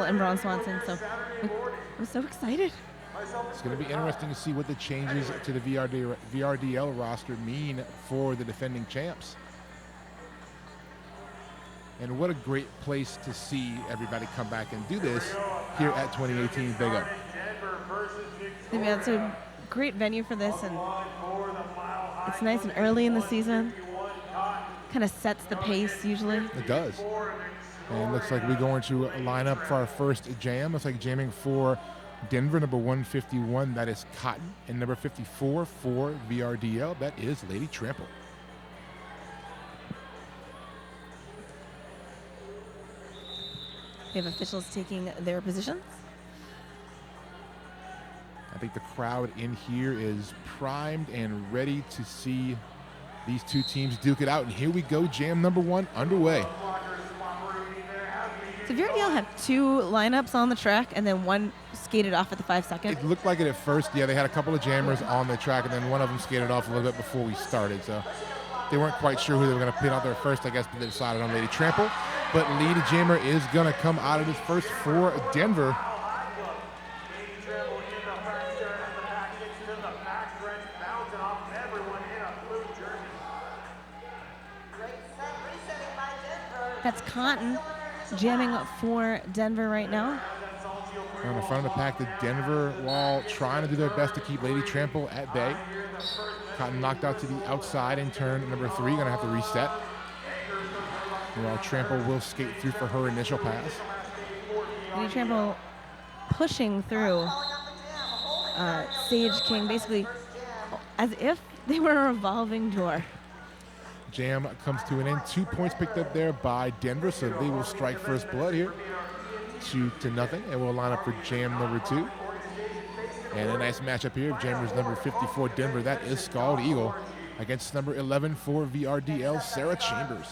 and Braun Swanson. So I'm so excited. It's going to be interesting to see what the changes to the VRDL roster mean for the defending champs. And what a great place to see everybody come back and do this here at 2018 Big O. Yeah, it's a great venue for this, and it's nice and early in the season. Kind of sets the pace usually. It does. And it looks like we're going to line up for our first jam. Looks like jamming for Denver, number 151, that is Cotton. And number 54 for VRDL, that is Lady Trample. We have officials taking their positions. I think the crowd in here is primed and ready to see these two teams duke it out. And here we go, jam number 1 underway. So VRDL have 2 lineups on the track and then 1 skated off at the 5 second. It looked like it at first. Yeah, they had a couple of jammers on the track, and then one of them skated off a little bit before we started. So they weren't quite sure who they were going to put out there first, I guess, but they decided on Lady Trample. But lead jammer is going to come out of this first for Denver. That's Cotton jamming for Denver right now. On the front of the pack, the Denver Wall trying to do their best to keep Lady Trample at bay. Cotton knocked out to the outside in turn number 3, going to have to reset. While Trample will skate through for her initial pass. Lady Trample pushing through Sage King, basically as if they were a revolving door. Jam comes to an end. 2 points picked up there by Denver, so they will strike first blood here. 2-0, and we'll line up for jam number 2. And a nice matchup here. Jammers number 54, Denver. That is Scald Eagle against number 11 for VRDL, Sarah Chambers.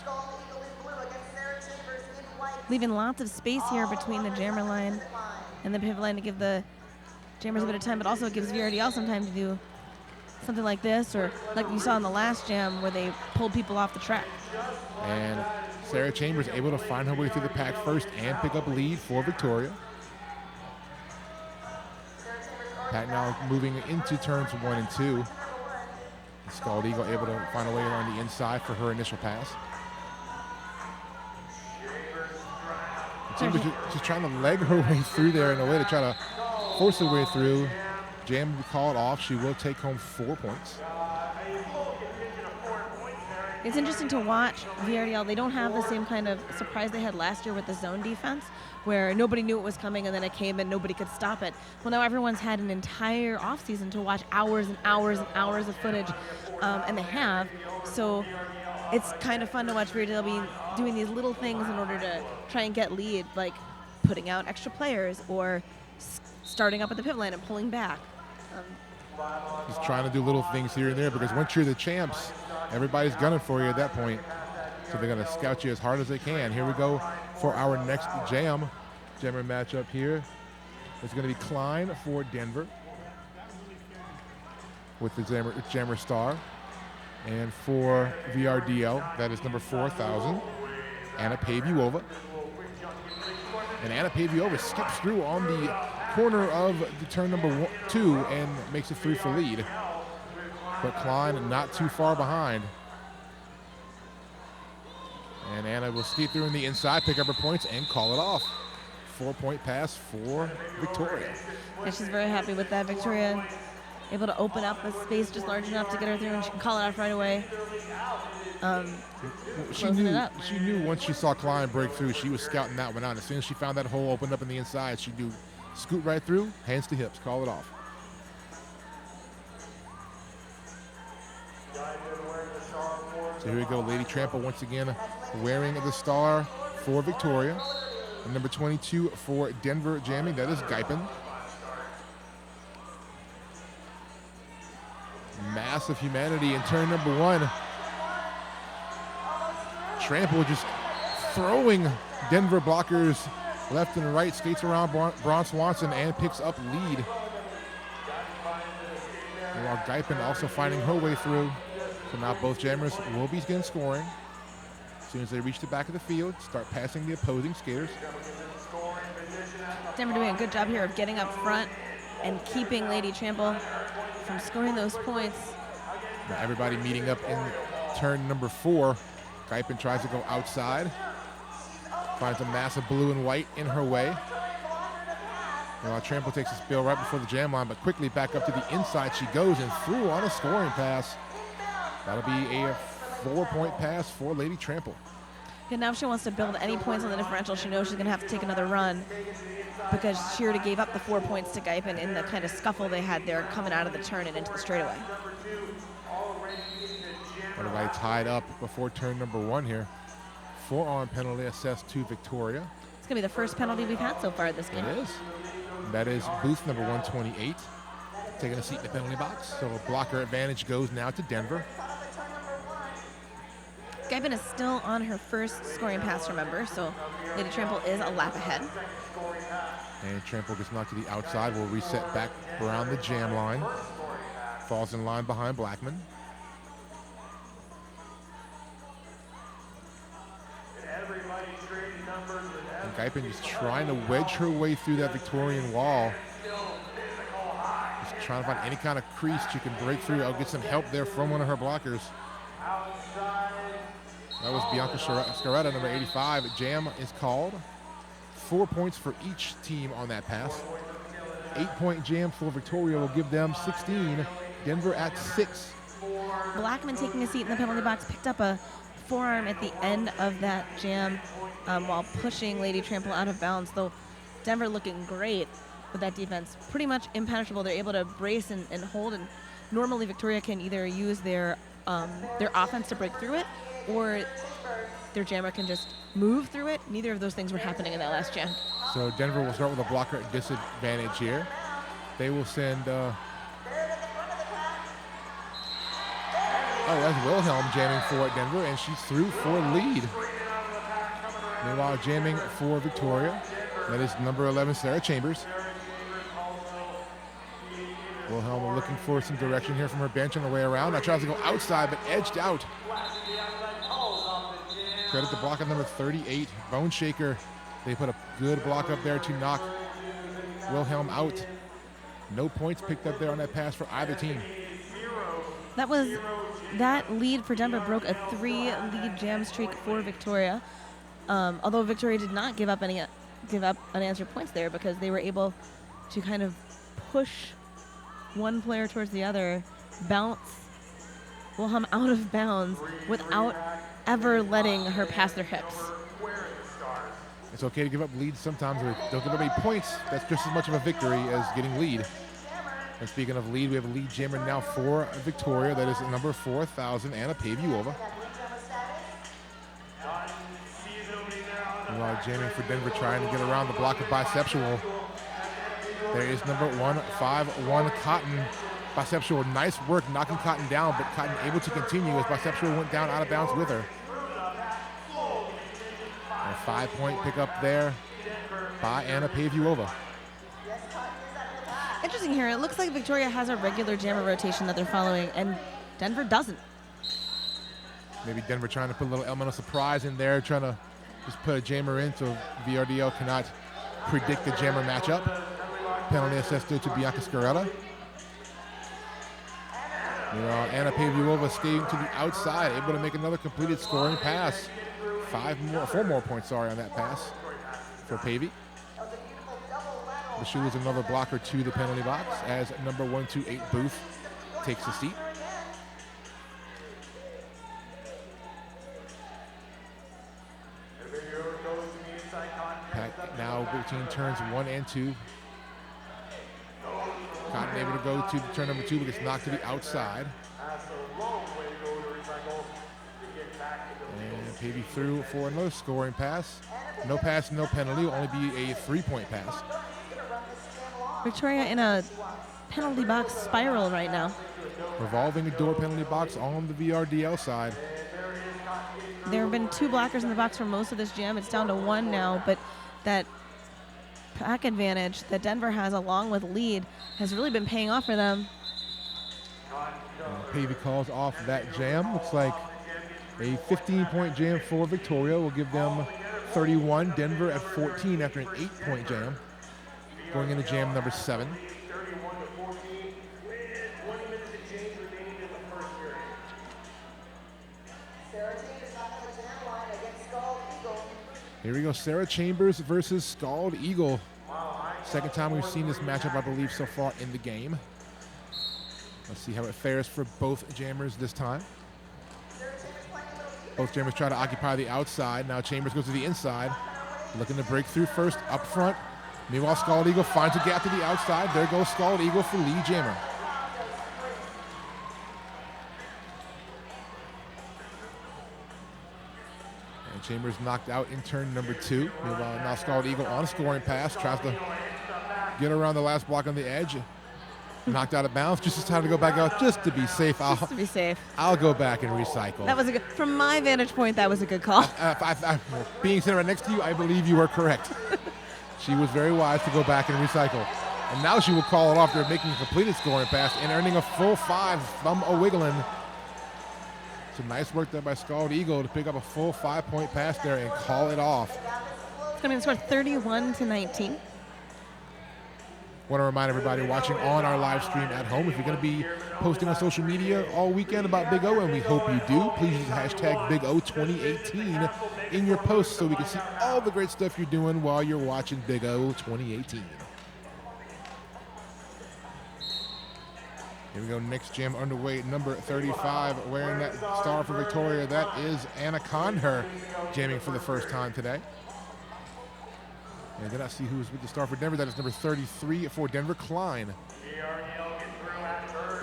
Leaving lots of space here between the jammer line and the pivot line to give the jammers a bit of time, but also it gives VRDL some time to do something like this, or like you saw in the last jam where they pulled people off the track. And Sarah Chambers able to find her way through the pack first and pick up a lead for Victoria. Pack now moving into turns 1 and 2. Scald Eagle able to find a way around the inside for her initial pass. Chambers just trying to leg her way through there in a way to try to force her way through. Jam will call it off. She will take home 4 points. It's interesting to watch VRDL. They don't have the same kind of surprise they had last year with the zone defense, where nobody knew it was coming and then it came and nobody could stop it. Well, now everyone's had an entire offseason to watch hours and hours and hours of footage, and they have. So it's kind of fun to watch VRDL be doing these little things in order to try and get lead, like putting out extra players or starting up at the pivot line and pulling back. Just trying to do little things here and there, because once you're the champs, everybody's gunning for you at that point. So they're going to scout you as hard as they can. Here we go for our next jammer matchup here. It's going to be Klein for Denver with the jammer star. And for VRDL, that is number 4,000, Anna Pavuova. And Anna Pavuova skips through on the corner of the turn number 2 and makes it through for lead. But Klein not too far behind. And Anna will skate through in the inside, pick up her points, and call it off. 4-point pass for Victoria. Yeah, she's very happy with that. Victoria able to open up a space just large enough to get her through, and she can call it off right away. She knew once she saw Klein break through, she was scouting that one out. As soon as she found that hole opened up in the inside, she knew, scoot right through, hands to hips, call it off. So here we go, Lady Trample once again wearing the star for Victoria. And number 22 for Denver jamming, that is Guypen. Massive humanity in turn number 1. Trample just throwing Denver blockers left and right, skates around Braun Swanson and picks up lead. And while Guypen also finding her way through. So now both jammers will begin scoring. As soon as they reach the back of the field, start passing the opposing skaters. Denver doing a good job here of getting up front and keeping Lady Trample from scoring those points. Now everybody meeting up in turn number 4. Guypen tries to go outside. Finds a mass of blue and white in her way. Now Trample takes a spill right before the jam line, but quickly back up to the inside she goes and through on a scoring pass. That'll be a 4-point pass for Lady Trample. And now if she wants to build any points on the differential, she knows she's going to have to take another run because she already gave up the 4 points to Guypen in the kind of scuffle they had there coming out of the turn and into the straightaway. Everybody tied up before turn number 1 here. Forearm penalty assessed to Victoria. It's going to be the first penalty we've had so far this game. It is. That is booth number 128, taking a seat in the penalty box. So a blocker advantage goes now to Denver. Guypen is still on her first scoring pass, remember, so Lady Trample is a lap ahead. And Trample gets knocked to the outside. Will reset back around the jam line. Falls in line behind Blackman. And Guypen just trying to wedge her way through that Victorian wall. Just trying to find any kind of crease she can break through. I'll get some help there from one of her blockers. That was Bianca Scaretta, number 85. Jam is called. 4 points for each team on that pass. 8-point jam for Victoria will give them 16. Denver at 6. Blackman taking a seat in the penalty box, picked up a forearm at the end of that jam while pushing Lady Trample out of bounds, though Denver looking great with that defense. Pretty much impenetrable. They're able to brace and hold, and normally Victoria can either use their offense to break through it or their jammer can just move through it. Neither of those things were happening in that last jam. So Denver will start with a blocker at disadvantage here. They will send, that's Wilhelm jamming for Denver, and she's through for lead. Meanwhile, jamming for Victoria, that is number 11, Sarah Chambers. Wilhelm looking for some direction here from her bench on the way around. Now tries to go outside, but edged out. Credit the block on number 38, Bone Shaker. They put a good block up there to knock Wilhelm out. No points picked up there on that pass for either team. That lead for Denver broke a 3-lead jam streak for Victoria. Although Victoria did not give up unanswered points there because they were able to kind of push one player towards the other, bounce Wilhelm out of bounds without ever letting her pass their hips. It's okay to give up leads sometimes, but don't give up any points. That's just as much of a victory as getting lead. And speaking of lead, we have a lead jammer now for Victoria. That is number 4,000, Anna Pavuova. Meanwhile, jamming for Denver, trying to get around the block of Biceptual. There is number 151, Cotton. Biceptual, nice work knocking Cotton down, but Cotton able to continue as Biceptual went down out of bounds with her. A 5-point pickup there by Anna Pavuova. Interesting here. It looks like Victoria has a regular jammer rotation that they're following, and Denver doesn't. Maybe Denver trying to put a little element of surprise in there, trying to just put a jammer in so VRDL cannot predict the jammer matchup. Penalty assessed to Bianca Scaretta. Anna Pavuova skating to the outside, able to make another completed scoring pass. 4 more points, on that pass for Pavy. The shoe is another blocker to the penalty box as number 128 Booth takes a seat. Now between turns 1 and 2. Cotton able to go to turn number 2, but gets knocked to the outside. And Pavy through for another scoring pass. No pass, no penalty. Will only be a 3-point pass. Victoria in a penalty box spiral right now. Revolving door penalty box on the VRDL side. There have been 2 blockers in the box for most of this jam. It's down to 1 now, but that pack advantage that Denver has along with lead has really been paying off for them. Pavy calls off that jam. Looks like a 15-point jam for Victoria will give them 31. Denver at 14 after an 8-point jam. going into jam number 7. Here we go, Sarah Chambers versus Scald Eagle. Second time we've seen this matchup, I believe, so far in the game. Let's see how it fares for both jammers this time. Both jammers try to occupy the outside. Now Chambers goes to the inside, looking to break through first up front. Meanwhile, Scald Eagle finds a gap to the outside. There goes Scald Eagle for lead jammer. And Chambers knocked out in turn number 2. Meanwhile, now Scald Eagle on a scoring pass, tries to get around the last block on the edge. Knocked out of bounds. Just time to go back out, just to be safe. Just to be safe. I'll go back and recycle. That was a good. From my vantage point, that was a good call. Being sitting right next to you, I believe you are correct. She was very wise to go back and recycle. And now she will call it off. They're making a completed scoring pass and earning a full 5 from a wiggling. So nice work there by Scald Eagle to pick up a full 5-point pass there and call it off. It's going to be scored 31-19. Want to remind everybody watching on our live stream at home, if you're going to be posting on social media all weekend about Big O, and we hope you do, please use the hashtag Big O 2018 in your posts so we can see all the great stuff you're doing while you're watching Big O 2018. Here we go, next jam underway, number 35, wearing that star for Victoria. That is Anna Conher jamming for the first time today. And did not see who's with the star for Denver. That is number 33 for Denver, Klein.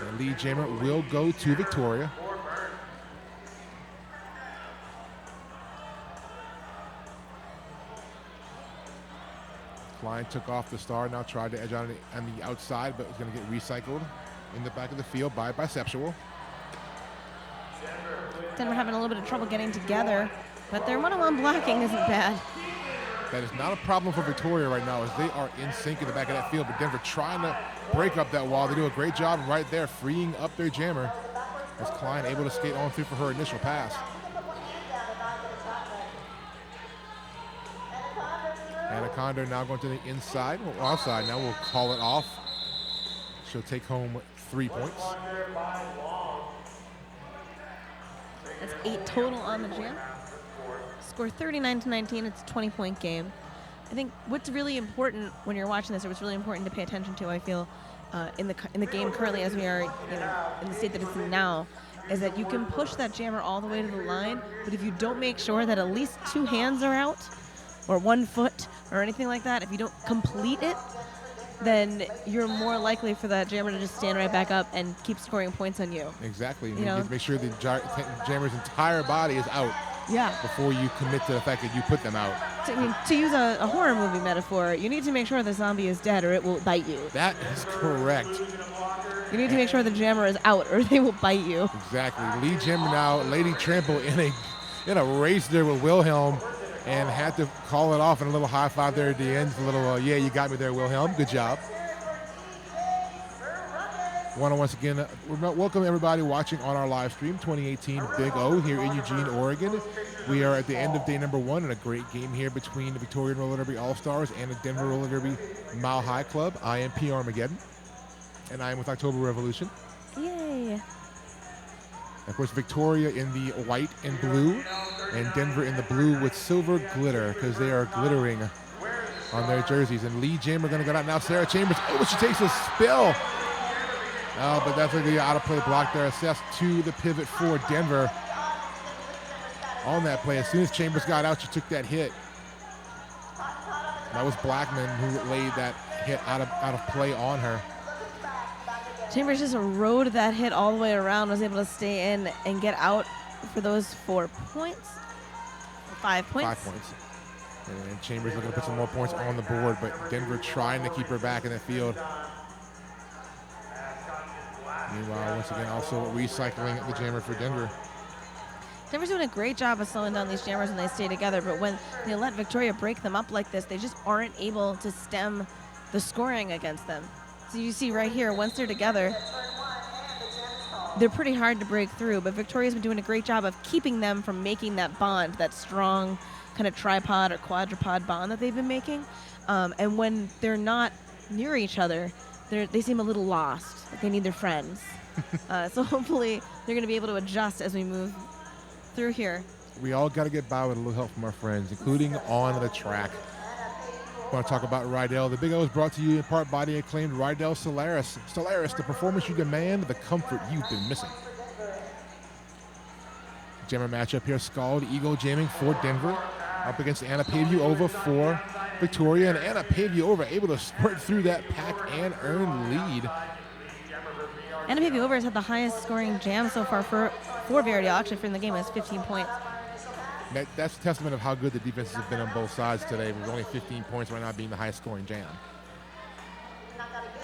And lead jammer will go to Victoria. Klein took off the star, now tried to edge on the outside, but was going to get recycled in the back of the field by Bisexual. Denver having a little bit of trouble getting together, but their one-on-one blocking isn't bad. That is not a problem for Victoria right now, as they are in sync in the back of that field, but Denver trying to break up that wall. They do a great job right there, freeing up their jammer, as Klein able to skate on through for her initial pass. Anaconda now going to the inside, well, outside. Now we'll call it off. She'll take home 3 points. That's 8 total on the jam. Score 39-19. It's a 20-point game. I think what's really important when you're watching this, or what's really important to pay attention to, I feel, in the game currently, as we are, in the state that it's in now, is that you can push that jammer all the way to the line, but if you don't make sure that at least 2 hands are out, or 1 foot, or anything like that, if you don't complete it, then you're more likely for that jammer to just stand right back up and keep scoring points on you. Exactly. You need to make sure the jammer's entire body is out. Yeah. Before you commit to the fact that you put them out. To use a horror movie metaphor, you need to make sure the zombie is dead or it will bite you. That is correct. You need to make sure the jammer is out or they will bite you. Exactly. Lead jammer now, Lady Trample in a race there with Wilhelm, and had to call it off in a little high five there at the end. A little, yeah, you got me there, Wilhelm. Good job. Want to once again welcome everybody watching on our live stream, 2018 Big O here in Eugene, Oregon. We are at the end of day number 1 and a great game here between the Victorian Roller Derby All-Stars and the Denver Roller Derby Mile High Club. I am P. Armageddon, and I am with October Revolution. Yay. Of course, Victoria in the white and blue, and Denver in the blue with silver glitter, because they are glittering on their jerseys. And Lee Jim are going to go out now. Sarah Chambers, oh, she takes a spill. But that's going to be out of play block there. Assessed to the pivot for Denver on that play. As soon as Chambers got out, she took that hit. That was Blackman who laid that hit out of play on her. Chambers just rode that hit all the way around, was able to stay in and get out for those 4 points. 5 points. 5 points. And Chambers looking to put some more points on the board, but Denver trying to keep her back in the field. Meanwhile, once again, also recycling the jammer for Denver. Denver's doing a great job of slowing down these jammers when they stay together, but when they let Victoria break them up like this, they just aren't able to stem the scoring against them. So you see right here, once they're together, they're pretty hard to break through, but Victoria's been doing a great job of keeping them from making that bond, that strong kind of tripod or quadrupod bond that they've been making. And when they're not near each other, they seem a little lost. Like they need their friends. So hopefully they're going to be able to adjust as we move through here. We all got to get by with a little help from our friends, including on the track. I want to talk about Rydell. The Big O is brought to you in part by the acclaimed Rydell Solaris. Solaris, the performance you demand, the comfort you've been missing. Jammer matchup here. Scald Eagle jamming for Denver up against Anna Pavuova for Victoria. And Anna Pavuova able to squirt through that pack and earn lead. Anna Pavuova has had the highest scoring jam so far for VRDL. Actually, for the game, has 15 points. That's a testament of how good the defenses have been on both sides today, with only 15 points right now being the highest scoring jam.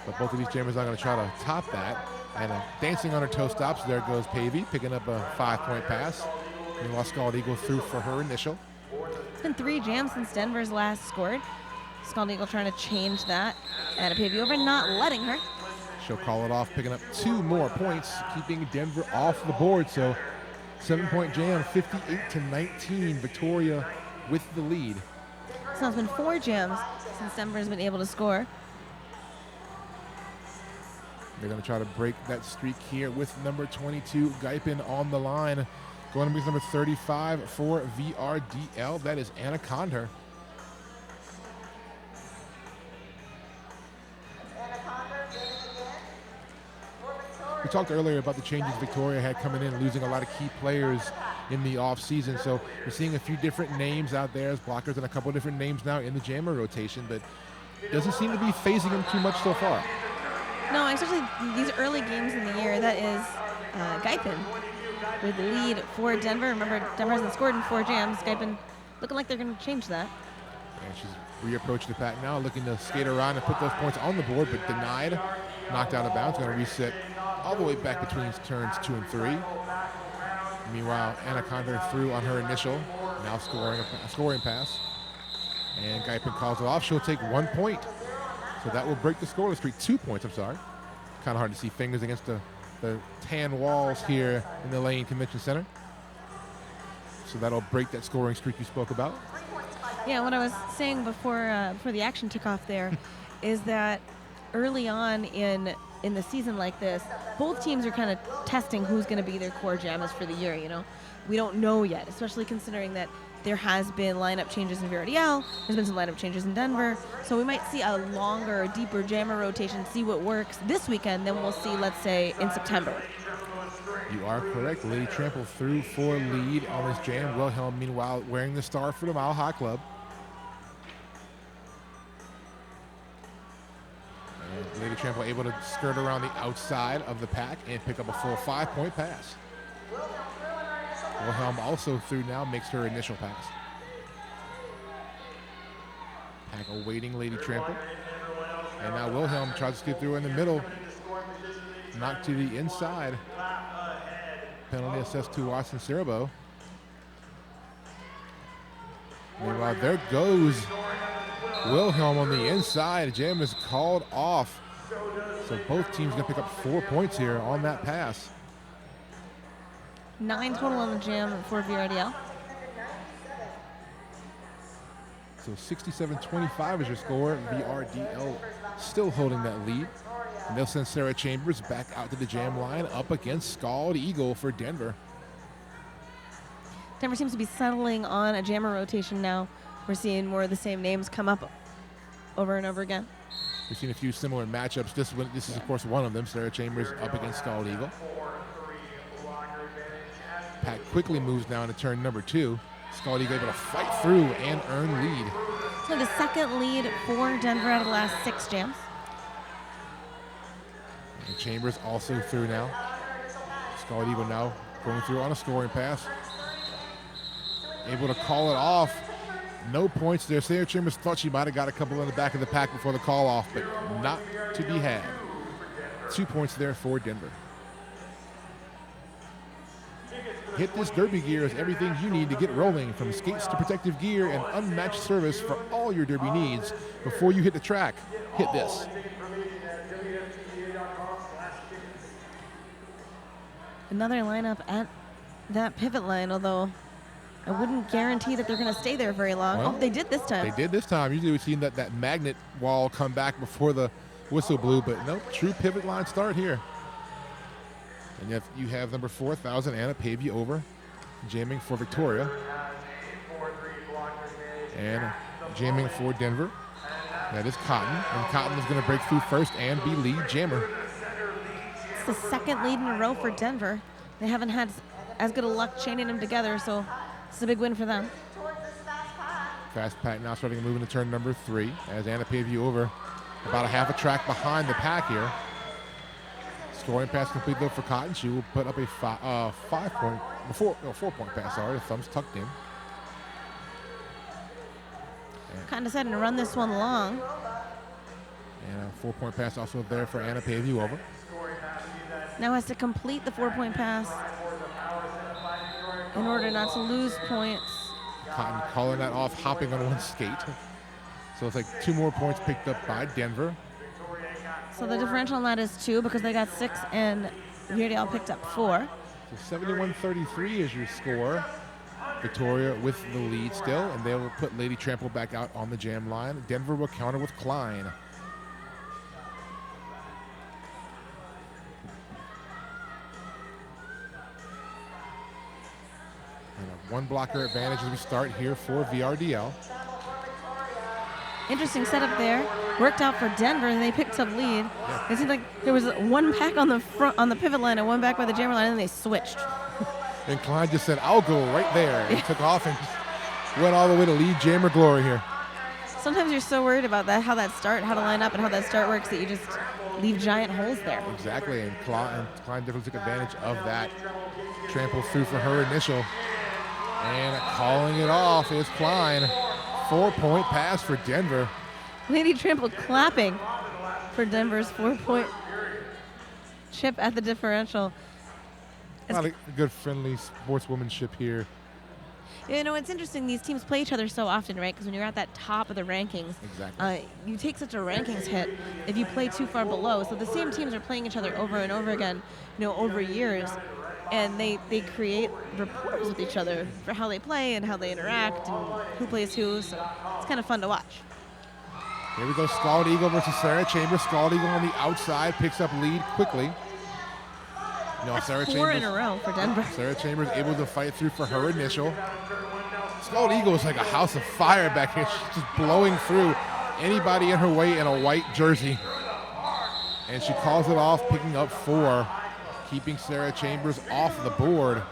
But both of these jammers are going to try to top that. And dancing on her toe stops, there goes Pavey, picking up a 5-point pass. Meanwhile, Scald Eagle through for her initial. It's been 3 jams since Denver's last scored. Scald Eagle trying to change that. Anna Pavuova not letting her. She'll call it off, picking up 2 more points, keeping Denver off the board. So 7-point jam, 58-19. Victoria with the lead. So it's been 4 jams since Denver's been able to score. They're going to try to break that streak here with number 22, Guypen, on the line. Going to be number 35 for VRDL. That is Anna Condor. We talked earlier about the changes Victoria had coming in, losing a lot of key players in the offseason. So we're seeing a few different names out there as blockers and a couple different names now in the jammer rotation, but doesn't seem to be phasing them too much so far. No, especially these early games in the year. That is Guypen with the lead for Denver. Remember, Denver hasn't scored in 4 jams. Guypen looking like they're going to change that. And she's reapproaching the pack now, looking to skate around and put those points on the board, but denied. Knocked out of bounds, going to reset all the way back between turns 2 and 3. Meanwhile, Anna Condor through on her initial, now scoring pass. And Guypen calls it off. She'll take 1 point. So that will break the scoreless streak. 2 points, I'm sorry. Kind of hard to see fingers against the tan walls here in the Lane Convention Center. So that'll break that scoring streak you spoke about. Yeah, what I was saying before the action took off there is that early on in the season like this, both teams are kind of testing who's going to be their core jammers for the year, you know. We don't know yet, especially considering that there has been lineup changes in VRDL. There's been some lineup changes in Denver. So we might see a longer, deeper jammer rotation, see what works this weekend than we'll see, let's say, in September. You are correct. Lady Trample through for lead on this jam. Wilhelm, meanwhile, wearing the star for the Mile High Club. And Lady Trample able to skirt around the outside of the pack and pick up a full 5-point pass. Wilhelm also through now, makes her initial pass. Pack awaiting Lady Trample. And now Wilhelm tries to get through in the middle. Knocked to the inside. Penalty assessed to Watson Cerebro. Meanwhile, there goes Wilhelm on the inside. Jam is called off. So both teams going to pick up 4 points here on that pass. 9 total on the jam for VRDL. So 67-25 is your score. VRDL still holding that lead. And they'll send Sarah Chambers back out to the jam line up against Scald Eagle for Denver. Denver seems to be settling on a jammer rotation now. We're seeing more of the same names come up over and over again. We've seen a few similar matchups. This is, of course, one of them. Sarah Chambers up against Scald Eagle. Pack quickly moves now into turn number 2. Scald Eagle able to fight through and earn lead. So the second lead for Denver out of the last 6 jams. And Chambers also through now. Scald Eagle now going through on a scoring pass. Able to call it off. No points there. Sarah Chambers thought she might have got a couple in the back of the pack before the call off, but not to be had. 2 points there for Denver. Hit This Derby Gear is everything you need to get rolling, from skates to protective gear and unmatched service for all your derby needs. Before you hit the track, hit this. Another lineup at that pivot line, although I wouldn't guarantee that they're going to stay there very long. Well, oh, they did this time. They did this time. Usually we've seen that magnet wall come back before the whistle blew, but nope, true pivot line start here. And you have number 4,000, Anna Pavey over, jamming for Victoria. And jamming for Denver. That is Cotton. And Cotton is going to break through first and be lead jammer. It's the second lead in a row for Denver. They haven't had as good a luck chaining them together, so it's a big win for them. Fast pack now starting to move into turn number 3 as Anna Pavey over about a half a track behind the pack here. Scoring pass complete though for Cotton. She will put up a 4-point pass. Sorry, the thumb's tucked in. Cotton decided to run this one long. And a 4-point pass also there for Anna Pavey over. Now has to complete the 4-point pass in order not to lose points. Cotton calling that off, hopping on one skate. So it's like 2 more points picked up by Denver. So the differential on that is 2 because they got 6 and Viardale picked up 4. So 71-33 is your score. Victoria with the lead still, and they will put Lady Trample back out on the jam line. Denver will counter with Klein. And a 1 blocker advantage as we start here for VRDL. Interesting setup there. Worked out for Denver, and they picked up lead. Yeah. It seemed like there was 1 pack on the front on the pivot line and 1 back by the jammer line, and then they switched. And Klein just said, "I'll go right there," and took off and went all the way to lead jammer glory here. Sometimes you're so worried about that, how to line up and how that start works, that you just leave giant holes there. Exactly, and Klein definitely took advantage of that. Trample through for her initial. And calling it off is Klein. 4-point pass for Denver. Lady Trample clapping for Denver's 4-point chip at the differential. A lot of good friendly sportswomanship here. You know, it's interesting. These teams play each other so often, right? Because when you're at that top of the rankings, exactly. You take such a rankings hit if you play too far below. So the same teams are playing each other over and over again, over years. And they create rapport with each other for how they play and how they interact and who plays who. So it's kind of fun to watch. Here we go, Scald Eagle versus Sarah Chambers. Scald Eagle on the outside picks up lead quickly. That's Sarah 4 Chambers, in a row for Denver. Sarah Chambers able to fight through for her initial. Scald Eagle is like a house of fire back here. She's just blowing through anybody in her way in a white jersey. And she calls it off, picking up 4, keeping Sarah Chambers off the board.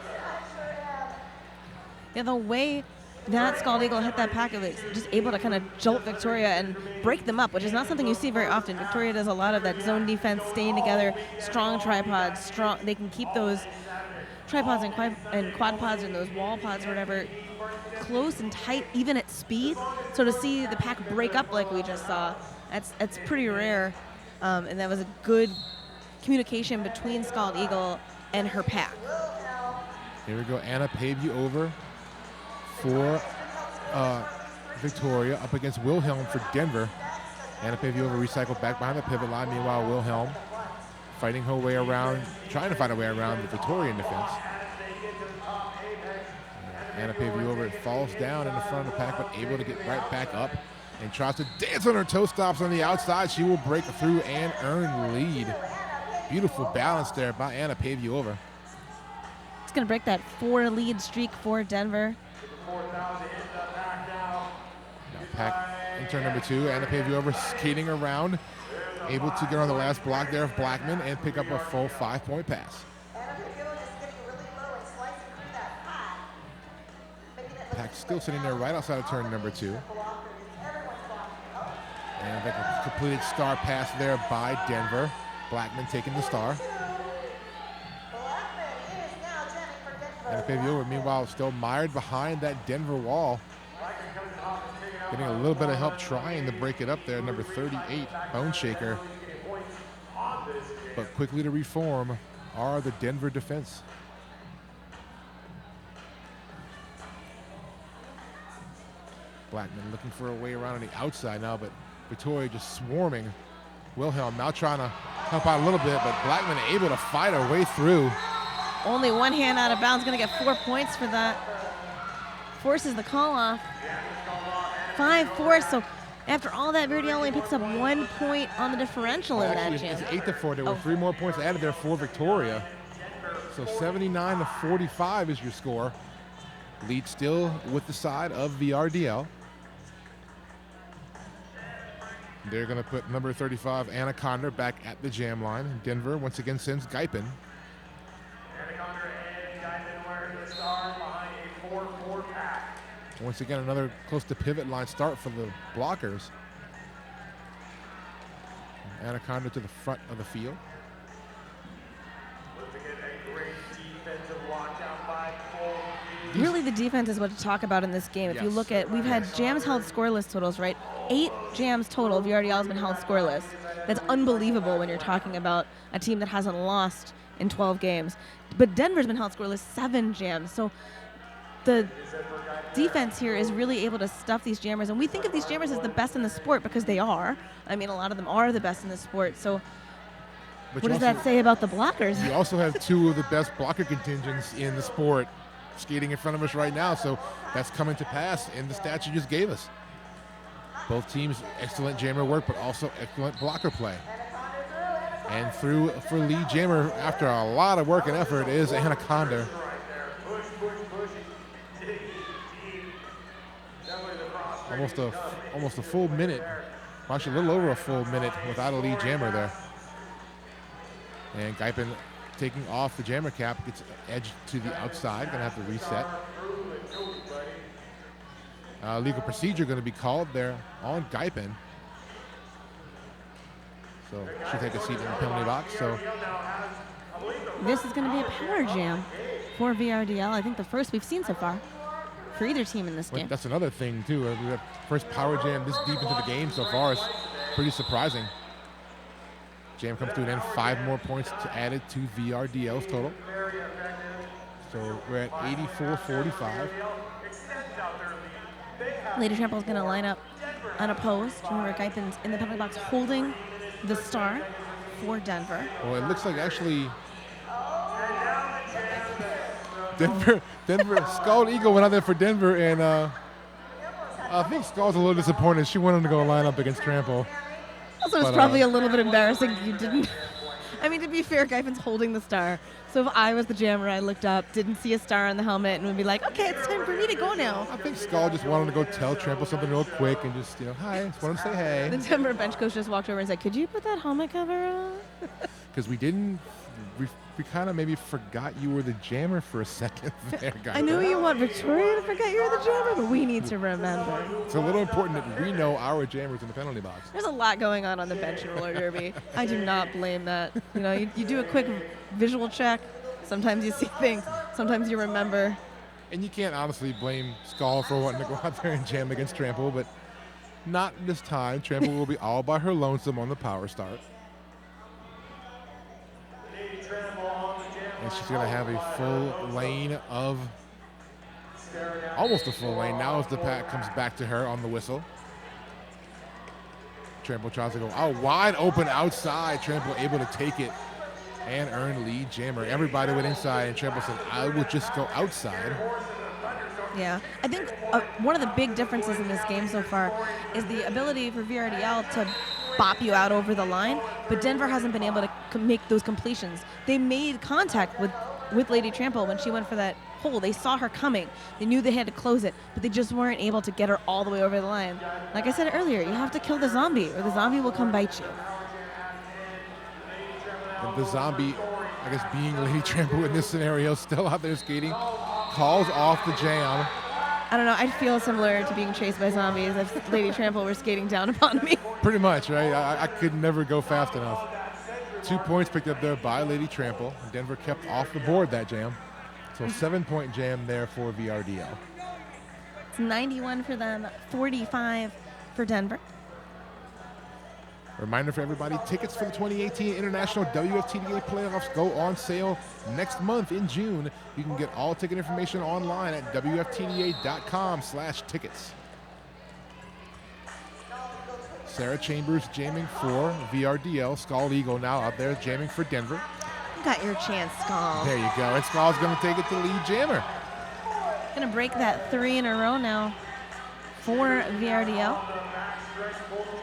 Yeah, the way that Scald Eagle hit that pack, it was just able to kind of jolt Victoria and break them up, which is not something you see very often. Victoria does a lot of that zone defense, staying together, strong tripods, they can keep those tripods and quad pods and those wall pods or whatever close and tight, even at speed. So to see the pack break up like we just saw, that's pretty rare. And that was a good communication between Scald Eagle and her pack. Here we go, Anna Pavey over for Victoria up against Wilhelm for Denver. Anna Pavey over recycled back behind the pivot line. Meanwhile, Wilhelm fighting her way around, trying to find her way around the Victorian defense. Anna Pavey over falls down in the front of the pack, but able to get right back up and tries to dance on her toe stops on the outside. She will break through and earn lead. Beautiful balance there by Anna Pavey over. It's going to break that 4 lead streak for Denver. Now pack in turn number 2. Anna Pavey over skating around, able to get on the last block there of Blackman and pick up a full 5-point pass. Pack still sitting there right outside of turn number 2. And a completed star pass there by Denver. Blackman taking the star. And Pavey over, meanwhile, still mired behind that Denver wall. Getting a little bit of help trying to break it up there, number 38, Bone Shaker. But quickly to reform are the Denver defense. Blackman looking for a way around on the outside now, but Victoria just swarming. Wilhelm now trying to help out a little bit, but Blackman able to fight her way through. Only one hand out of bounds, going to get 4 points for that. forces the call off. 5-4, so after all that, Verdiel only picks up 1 point on the differential in that jam. It's 8-4. There were 3 more points added there for Victoria. So 79-45 is your score. Lead still with the side of VRDL. They're going to put number 35, Anaconda, back at the jam line. Denver once again sends Guypen. Once again, another close to pivot line start for the blockers. Anaconda to the front of the field. Really, the defense is what to talk about in this game. If you look at, we've had jams held scoreless totals, right? 8 jams total. VRDL has been held scoreless. That's unbelievable when you're talking about a team that hasn't lost in 12 games. But Denver's been held scoreless 7 jams. So the defense here is really able to stuff these jammers. And we think of these jammers as the best in the sport because they are. I mean, a lot of them are the best in the sport. So what does that say about the blockers? You also have 2 of the best blocker contingents in the sport skating in front of us right now, so that's coming to pass in the stats you just gave us. Both teams, excellent jammer work, but also excellent blocker play. And through for lead jammer, after a lot of work and effort, is Anaconda. Almost a full minute, actually a little over a full minute without a lead jammer there. And Guypen taking off the jammer cap, gets edged to the outside, gonna have to reset. Legal procedure gonna be called there on Guypen. So she'll take a seat in the penalty box. So this is gonna be a power jam for VRDL. I think the first we've seen so far for either team in this game. That's another thing too. We have first power jam this deep into the game so far is pretty surprising. Jam comes to an end, 5 more points added to VRDL's total. So we're at 84-45. Lady Trample is going to line up unopposed. Remember, Guypen's in the penalty box holding the star for Denver. Well, it looks like actually Denver, Scald Eagle went out there for Denver, and I think Scald's a little disappointed. She wanted to go line up against Trample. Also, it's probably a little bit embarrassing you didn't. I mean, to be fair, Guypen's holding the star. So if I was the jammer, I looked up, didn't see a star on the helmet, and would be like, okay, it's time for me to go now. I think Scald just wanted to go tell Trample something real quick and just, hi, just wanted to say hey. The Denver bench coach just walked over and said, could you put that helmet cover on? Because we kind of maybe forgot you were the jammer for a second there, Guypen. I know you want Victoria to forget you're the jammer, but we need to remember. It's a little important that we know our jammers in the penalty box. There's a lot going on the bench in roller derby. I do not blame that. You know, you do a quick visual check. Sometimes you see things. Sometimes you remember. And you can't honestly blame Scald for wanting to go out there and jam against Trample, but not this time. Trample will be all by her lonesome on the power start. And she's going to have a full lane of, almost a full lane. Now as the pack comes back to her on the whistle. Trample tries to go out wide open outside. Trample able to take it and earn lead jammer. Everybody went inside, and Trample said, I will just go outside. Yeah, I think one of the big differences in this game so far is the ability for VRDL to bop you out over the line, but Denver hasn't been able to make those completions. They made contact with Lady Trample when she went for that hole. They saw her coming. They knew they had to close it, but they just weren't able to get her all the way over the line. Like I said earlier, you have to kill the zombie, or the zombie will come bite you. And the zombie, I guess being Lady Trample in this scenario, still out there skating, calls off the jam. I don't know, I'd feel similar to being chased by zombies if Lady Trample were skating down upon me. Pretty much, right? I could never go fast enough. 2 points picked up there by Lady Trample. Denver kept off the board that jam. So 7-point jam there for VRDL. It's 91 for them, 45 for Denver. Reminder for everybody, tickets for the 2018 International WFTDA Playoffs go on sale next month in June. You can get all ticket information online at WFTDA.com/tickets. Sarah Chambers jamming for VRDL. Scald Eagle now out there jamming for Denver. You got your chance, Scald. There you go. And Scald's going to take it to lead jammer. Going to break that 3 in a row now for VRDL.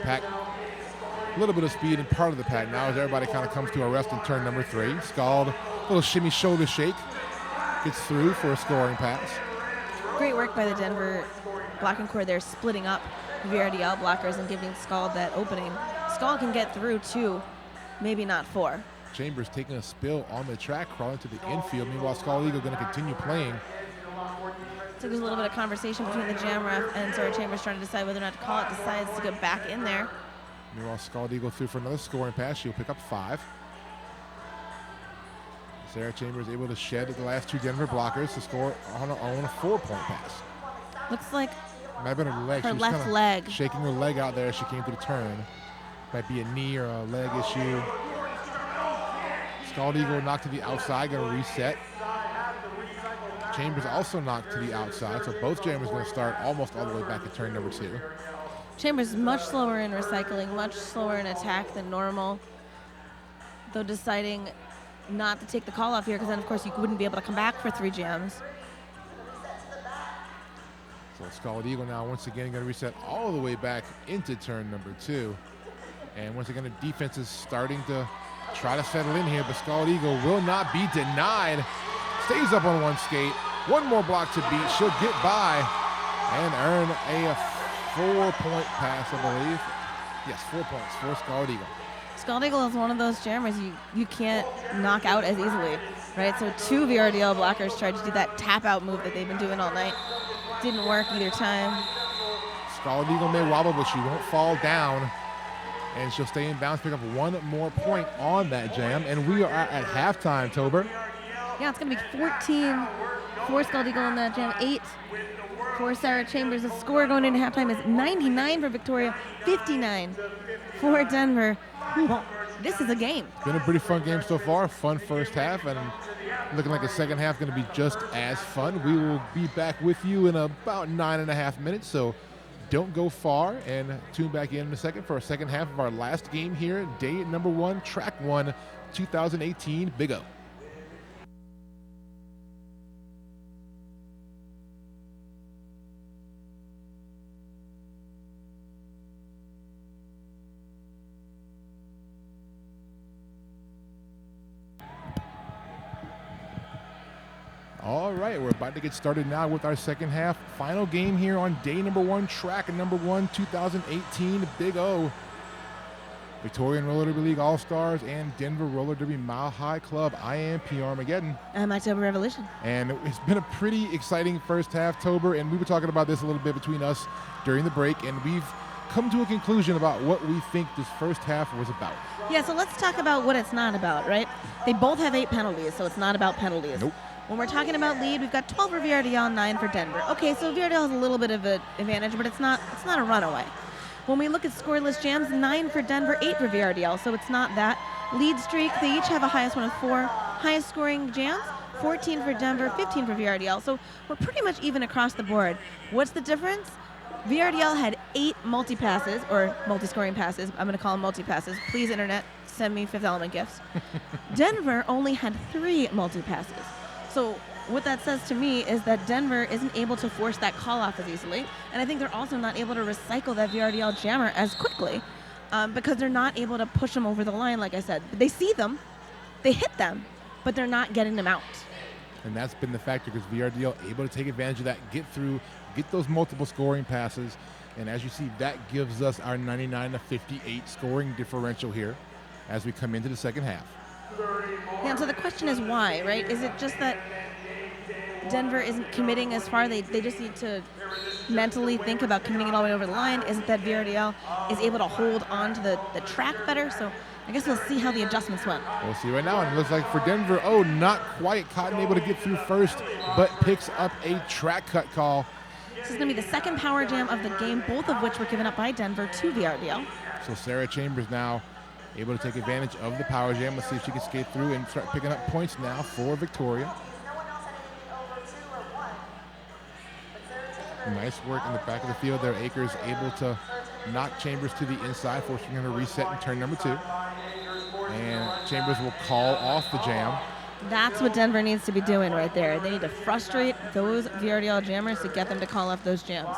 Pack, a little bit of speed in part of the pack now as everybody kind of comes to a rest in turn number 3. Scald, little shimmy shoulder shake, gets through for a scoring pass. Great work by the Denver blocking core there, splitting up VRDL blockers and giving Scald that opening. Scald can get through 2, maybe not 4. Chambers taking a spill on the track, crawling to the infield. Meanwhile, Scald Eagle going to continue playing. So there's a little bit of conversation between the jam ref and Sarah Chambers trying to decide whether or not to call it, decides to get back in there. Meanwhile, Scald Eagle through for another scoring pass. She'll pick up 5. Sarah Chambers able to shed the last 2 Denver blockers to score on a 4-point pass. Looks like Might have been her leg. her She was left kinda leg. shaking her leg out there as she came through the turn. Might be a knee or a leg issue. Scald Eagle knocked to the outside, going to reset. Chambers also knocked to the outside, so both jammers going to start almost all the way back at turn number 2. Chambers is much slower in recycling, much slower in attack than normal, though deciding not to take the call off here because then, of course, you wouldn't be able to come back for 3 jams. So Scald Eagle now once again going to reset all the way back into turn number 2. And once again, the defense is starting to try to settle in here, but Scald Eagle will not be denied. Stays up on 1 skate. 1 more block to beat. She'll get by and earn a 4-point pass, I believe. Yes, 4 points for Scald Eagle. Scald Eagle is one of those jammers you can't knock out as easily, right? So 2 VRDL blockers tried to do that tap-out move that they've been doing all night. Didn't work either time. Scald Eagle may wobble, but she won't fall down. And she'll stay in bounds, pick up 1 more point on that jam. And we are at halftime, Tober. Yeah, it's going to be 14 for Scald Eagle in that jam, 8 for Sarah Chambers. The score going into halftime is 99 for Victoria, 59 for Denver. Well, this is a game. It's been a pretty fun game so far. Fun first half, and looking like the second half going to be just as fun. We will be back with you in about 9.5 minutes, so don't go far and tune back in a second for a second half of our last game here, day number 1, track 1, 2018 Big O. All right, we're about to get started now with our second half. Final game here on day number 1, track number 1, 2018 Big O. Victorian Roller Derby League All-Stars and Denver Roller Derby Mile High Club. I am P. Armageddon. I'm October Revolution. And it's been a pretty exciting first half, Tober, and we were talking about this a little bit between us during the break, and we've come to a conclusion about what we think this first half was about. Yeah, so let's talk about what it's not about, right? They both have 8 penalties, so it's not about penalties. Nope. When we're talking about lead, we've got 12 for VRDL, 9 for Denver. Okay, so VRDL has a little bit of an advantage, but it's not a runaway. When we look at scoreless jams, 9 for Denver, 8 for VRDL, so it's not that. Lead streak, they each have a highest one of 4. Highest scoring jams, 14 for Denver, 15 for VRDL. So we're pretty much even across the board. What's the difference? VRDL had 8 multi-passes, or multi-scoring passes. I'm going to call them multi-passes. Please, Internet, send me Fifth Element gifts. Denver only had 3 multi-passes. So what that says to me is that Denver isn't able to force that call off as easily, and I think they're also not able to recycle that VRDL jammer as quickly because they're not able to push them over the line, like I said. They see them, they hit them, but they're not getting them out. And that's been the factor because VRDL able to take advantage of that, get through, get those multiple scoring passes, and as you see, that gives us our 99-58 scoring differential here as we come into the second half. Yeah, and so the question is why, right? Is it just that Denver isn't committing as far? They just need to mentally think about committing it all the way over the line. Is it that VRDL is able to hold on to the track better? So I guess we'll see how the adjustments went. We'll see right now, and it looks like for Denver, not quite. Cotton able to get through first, but picks up a track cut call. This is going to be the second power jam of the game, both of which were given up by Denver to VRDL. So Sarah Chambers now able to take advantage of the power jam. Let's see if she can skate through and start picking up points now for Victoria. Nice work in the back of the field there. Akers able to knock Chambers to the inside, forcing her to reset in turn number 2. And Chambers will call off the jam. That's what Denver needs to be doing right there. They need to frustrate those VRDL jammers to get them to call off those jams.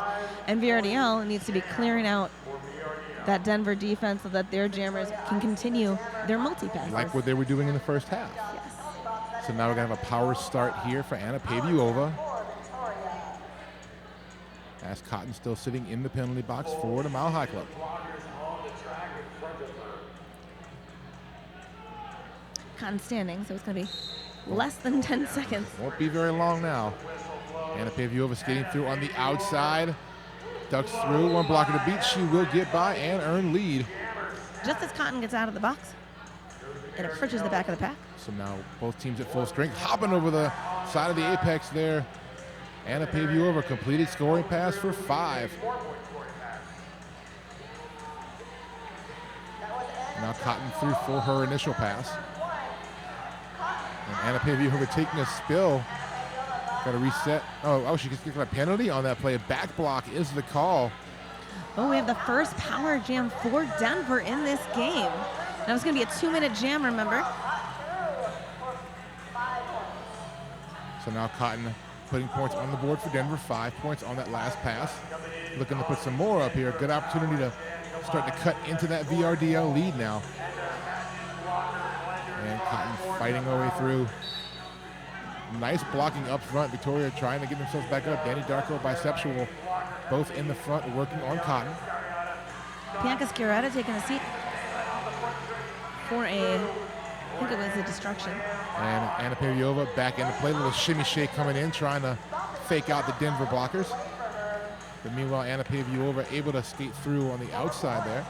And VRDL needs to be clearing out that Denver defense so that their jammers can continue their multi-passes. Like what they were doing in the first half. Yes. So now we're going to have a power start here for Anna Paviova. As Cotton still sitting in the penalty box for the Mile High Club. Cotton standing, so it's going to be less than 10 seconds. Won't be very long now. Anna Paviova skating through on the outside. Ducks through, one blocker to beat. She will get by and earn lead. Just as Cotton gets out of the box, it approaches the back of the pack. So now both teams at full strength, hopping over the side of the apex there. Anna Paviova completed scoring pass for 5. Now Cotton through for her initial pass. And Anna Paviova taking a spill. Got to reset. Oh, she got a penalty on that play. A back block is the call. Oh, we have the first power jam for Denver in this game. Now it's going to be a 2-minute jam, remember? So now Cotton putting points on the board for Denver. 5 points on that last pass. Looking to put some more up here. Good opportunity to start to cut into that VRDL lead now. And Cotton fighting her way through. Nice blocking up front. Victoria trying to get themselves back up. Danny Darko, Bisexual, both in the front working on Cotton. Bianca Sciaretta taking a seat for I think it was a destruction. And Anna Paviova back into play. Little shimmy shake coming in, trying to fake out the Denver blockers. But meanwhile, Anna Paviova able to skate through on the outside there.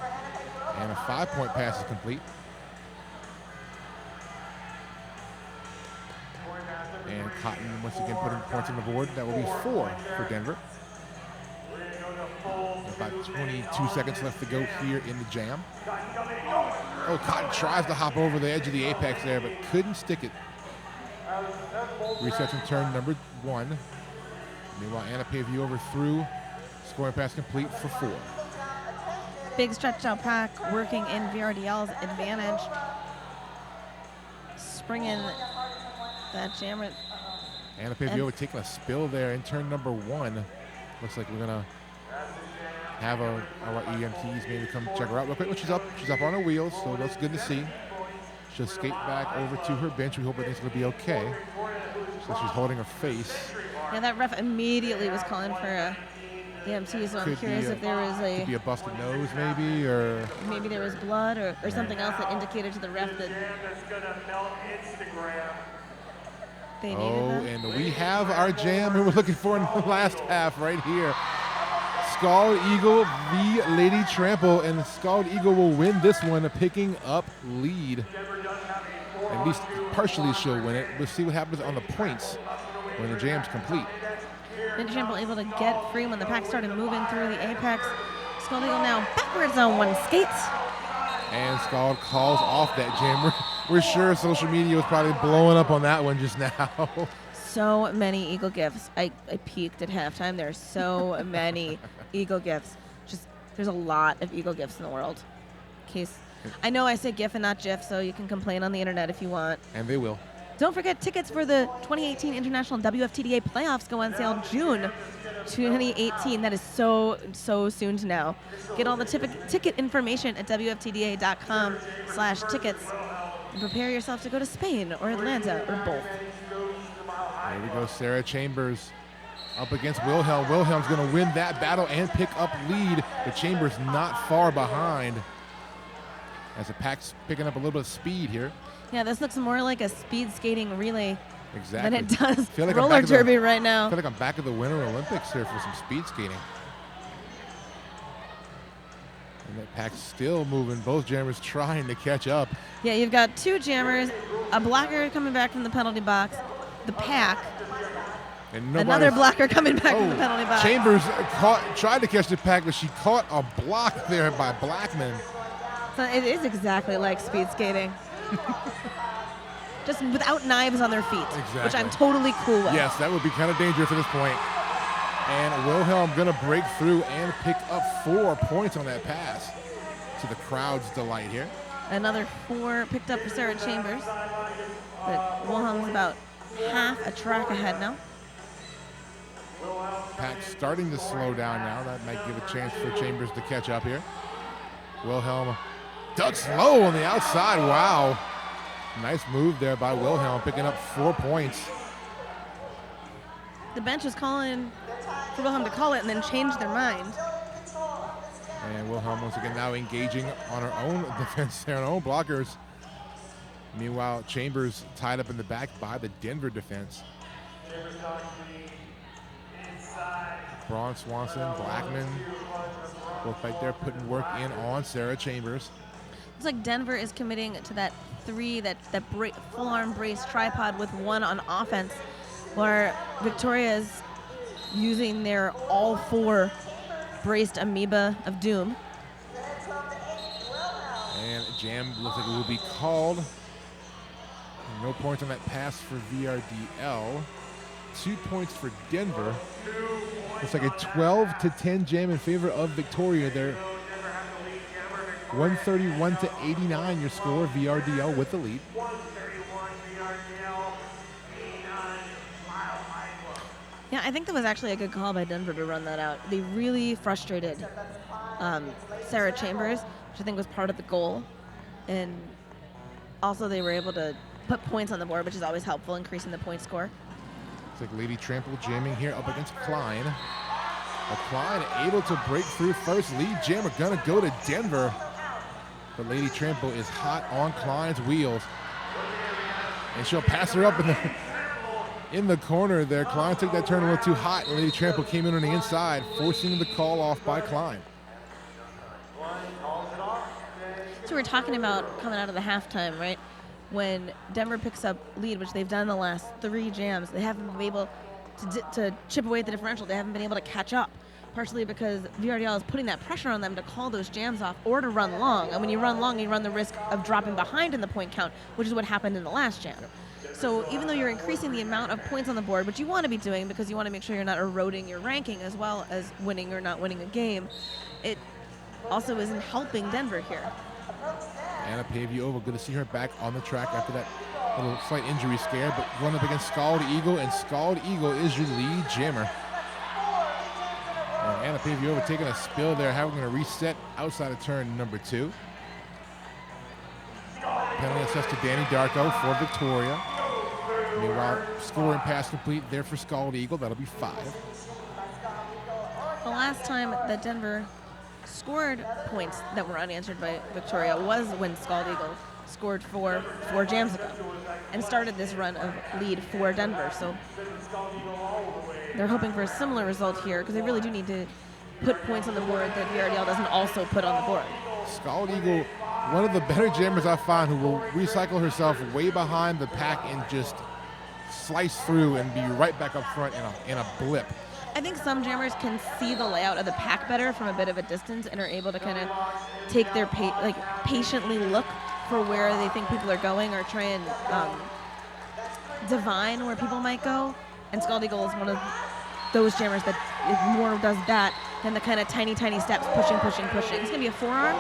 And a 5-point pass is complete. And Cotton once again putting points on the board. That will be 4 for Denver. About 22 seconds left to go here in the jam. Oh, Cotton tries to hop over the edge of the apex there, but couldn't stick it. Resets in turn number 1. Meanwhile, Anna Paviova through. Scoring pass complete for 4. Big stretched out pack working in VRDL's advantage. Springing that jammer. Anna Paviova taking a spill there in turn number 1. Looks like we're gonna have our EMTs maybe come check her out real quick. But she's up on her wheels, so that's good to see. She'll skate back over to her bench. We hope everything's gonna be okay. So she's holding her face. Yeah, that ref immediately was calling for a EMT, so I'm curious if there was could be a busted nose maybe, or maybe there was blood or something else that indicated to the ref that they needed them. And we have our jam we were looking for in the last half right here. Scald Eagle v. Lady Trample, and Scald Eagle will win this one, picking up lead. At least partially she'll win it. We'll see what happens on the points when the jam's complete. Lady Trample able to get free when the pack started moving through the apex. Scald Eagle now backwards on one skate. And Scald calls off that jam. We're sure social media was probably blowing up on that one just now. So many Eagle gifts. I peeked at halftime. There are so many Eagle gifts. There's a lot of Eagle gifts in the world. I know I say GIF and not GIF, so you can complain on the internet if you want. And they will. Don't forget, tickets for the 2018 International WFTDA playoffs go on sale June 2018. That is so soon to now. Get all the ticket information at WFTDA.com/tickets and prepare yourself to go to Spain or Atlanta or both. There we go, Sarah Chambers up against Wilhelm. Wilhelm's going to win that battle and pick up lead. The Chambers not far behind as the pack's picking up a little bit of speed here. Yeah, this looks more like a speed skating relay than it does like roller derby right now. I feel like I'm back at the Winter Olympics here for some speed skating. And that pack's still moving. Both jammers trying to catch up. Yeah, you've got 2 jammers, a blocker coming back from the penalty box, the pack, and another blocker coming back from the penalty box. Chambers tried to catch the pack, but she caught a block there by Blackman. So it is exactly like speed skating. Just without knives on their feet, which I'm totally cool with. Yes, that would be kind of dangerous at this point. And Wilhelm going to break through and pick up 4 points on that pass, to the crowd's delight here. Another 4 picked up for Sarah Chambers. But Wilhelm's about half a track ahead now. Pack starting to slow down now. That might give a chance for Chambers to catch up here. Wilhelm ducks low on the outside. Wow. Nice move there by Wilhelm, picking up 4 points. The bench was calling for Wilhelm to call it and then change their mind. And Wilhelm once again now engaging on her own defense there, on her own blockers. Meanwhile, Chambers tied up in the back by the Denver defense. Braun, Swanson, Blackman, both right there putting work in on Sarah Chambers. Looks like Denver is committing to that 3, that full-arm brace tripod with 1 on offense, where Victoria is using their all 4 braced amoeba of doom. And jam looks like it will be called. No points on that pass for VRDL. 2 points for Denver. Looks like a 12-10 jam in favor of Victoria there. 131-89 your score. VRDL with the lead. Yeah, I think that was actually a good call by Denver to run that out. They really frustrated Sarah Chambers, which I think was part of the goal. And also they were able to put points on the board, which is always helpful, increasing the point score. Looks like Lady Trample jamming here up against Klein. Klein able to break through first. Lead jammer gonna go to Denver. But Lady Trample is hot on Klein's wheels. And she'll pass her up in the corner there. Klein took that turn a little too hot, and Lady Trample came in on the inside, forcing the call off by Klein. So we're talking about coming out of the halftime, right? When Denver picks up lead, which they've done the last 3 jams, they haven't been able to chip away at the differential. They haven't been able to catch up, partially because VRDL is putting that pressure on them to call those jams off or to run long. And when you run long, you run the risk of dropping behind in the point count, which is what happened in the last jam. So even though you're increasing the amount of points on the board, which you want to be doing because you want to make sure you're not eroding your ranking as well as winning or not winning a game, it also isn't helping Denver here. Anna Paviova, good to see her back on the track after that little slight injury scare, but going up against Scald Eagle, and Scald Eagle is your lead jammer. And Anna Paviova taking a spill there, having to reset outside of turn number 2. Penalty assessed to Danny Darko for Victoria. Meanwhile, scoring pass complete there for Scald Eagle. That'll be 5. The last time that Denver scored points that were unanswered by Victoria was when Scald Eagle scored 4 jams ago and started this run of lead for Denver. So they're hoping for a similar result here because they really do need to put points on the board that VRDL doesn't also put on the board. Scald Eagle, one of the better jammers I find, who will recycle herself way behind the pack and just slice through and be right back up front in a blip. I think some jammers can see the layout of the pack better from a bit of a distance and are able to kind of take their patiently look for where they think people are going or try and divine where people might go. And Scald Eagle is one of those jammers that more does that than the kind of tiny steps, pushing. It's going to be a forearm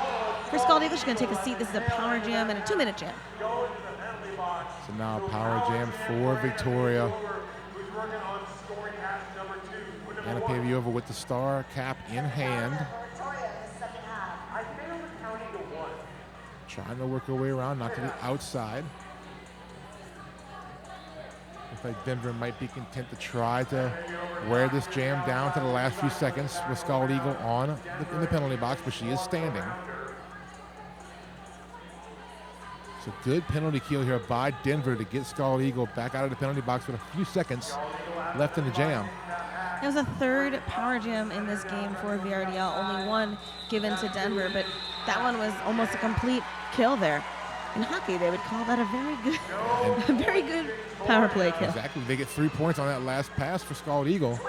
for Scald Eagle. She's going to take a seat. This is a power jam and a 2-minute jam. So now a power jam for Victoria. Anna Paviova with the star cap in hand. Trying to work her way around, not to the outside. Looks like Denver might be content to try to wear this jam down to the last few seconds with Scald Eagle in the penalty box, but she is standing. So good penalty kill here by Denver to get Scald Eagle back out of the penalty box with a few seconds left in the jam. It was a 3rd power jam in this game for VRDL, only 1 given to Denver, but that one was almost a complete kill there. In hockey, they would call that a very good power play kill. Exactly. They get 3 points on that last pass for Scald Eagle.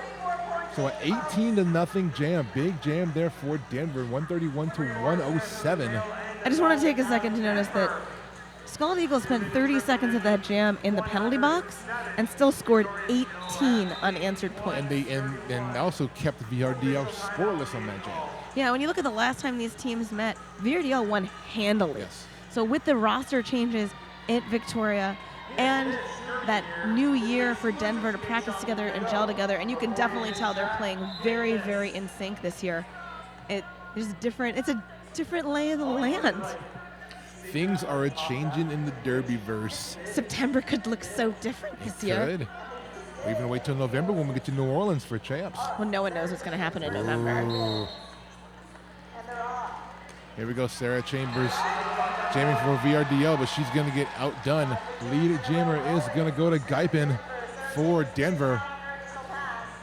So an 18-0 jam. Big jam there for Denver, 131-107. I just want to take a second to notice that Scald Eagle spent 30 seconds of that jam in the penalty box and still scored 18 unanswered points. And they also kept VRDL scoreless on that jam. Yeah, when you look at the last time these teams met, VRDL won handily. Yes. So with the roster changes at Victoria and that new year for Denver to practice together and gel together, and you can definitely tell they're playing very, very in sync this year. It's a different lay of the land. Things are a-changing in the Derbyverse. September could look so different this year. It could. Or even wait till November when we get to New Orleans for champs. Well, no one knows what's going to happen in November. Ooh. Here we go, Sarah Chambers jamming for VRDL, but she's going to get outdone. Lead jammer is going to go to Guypen for Denver.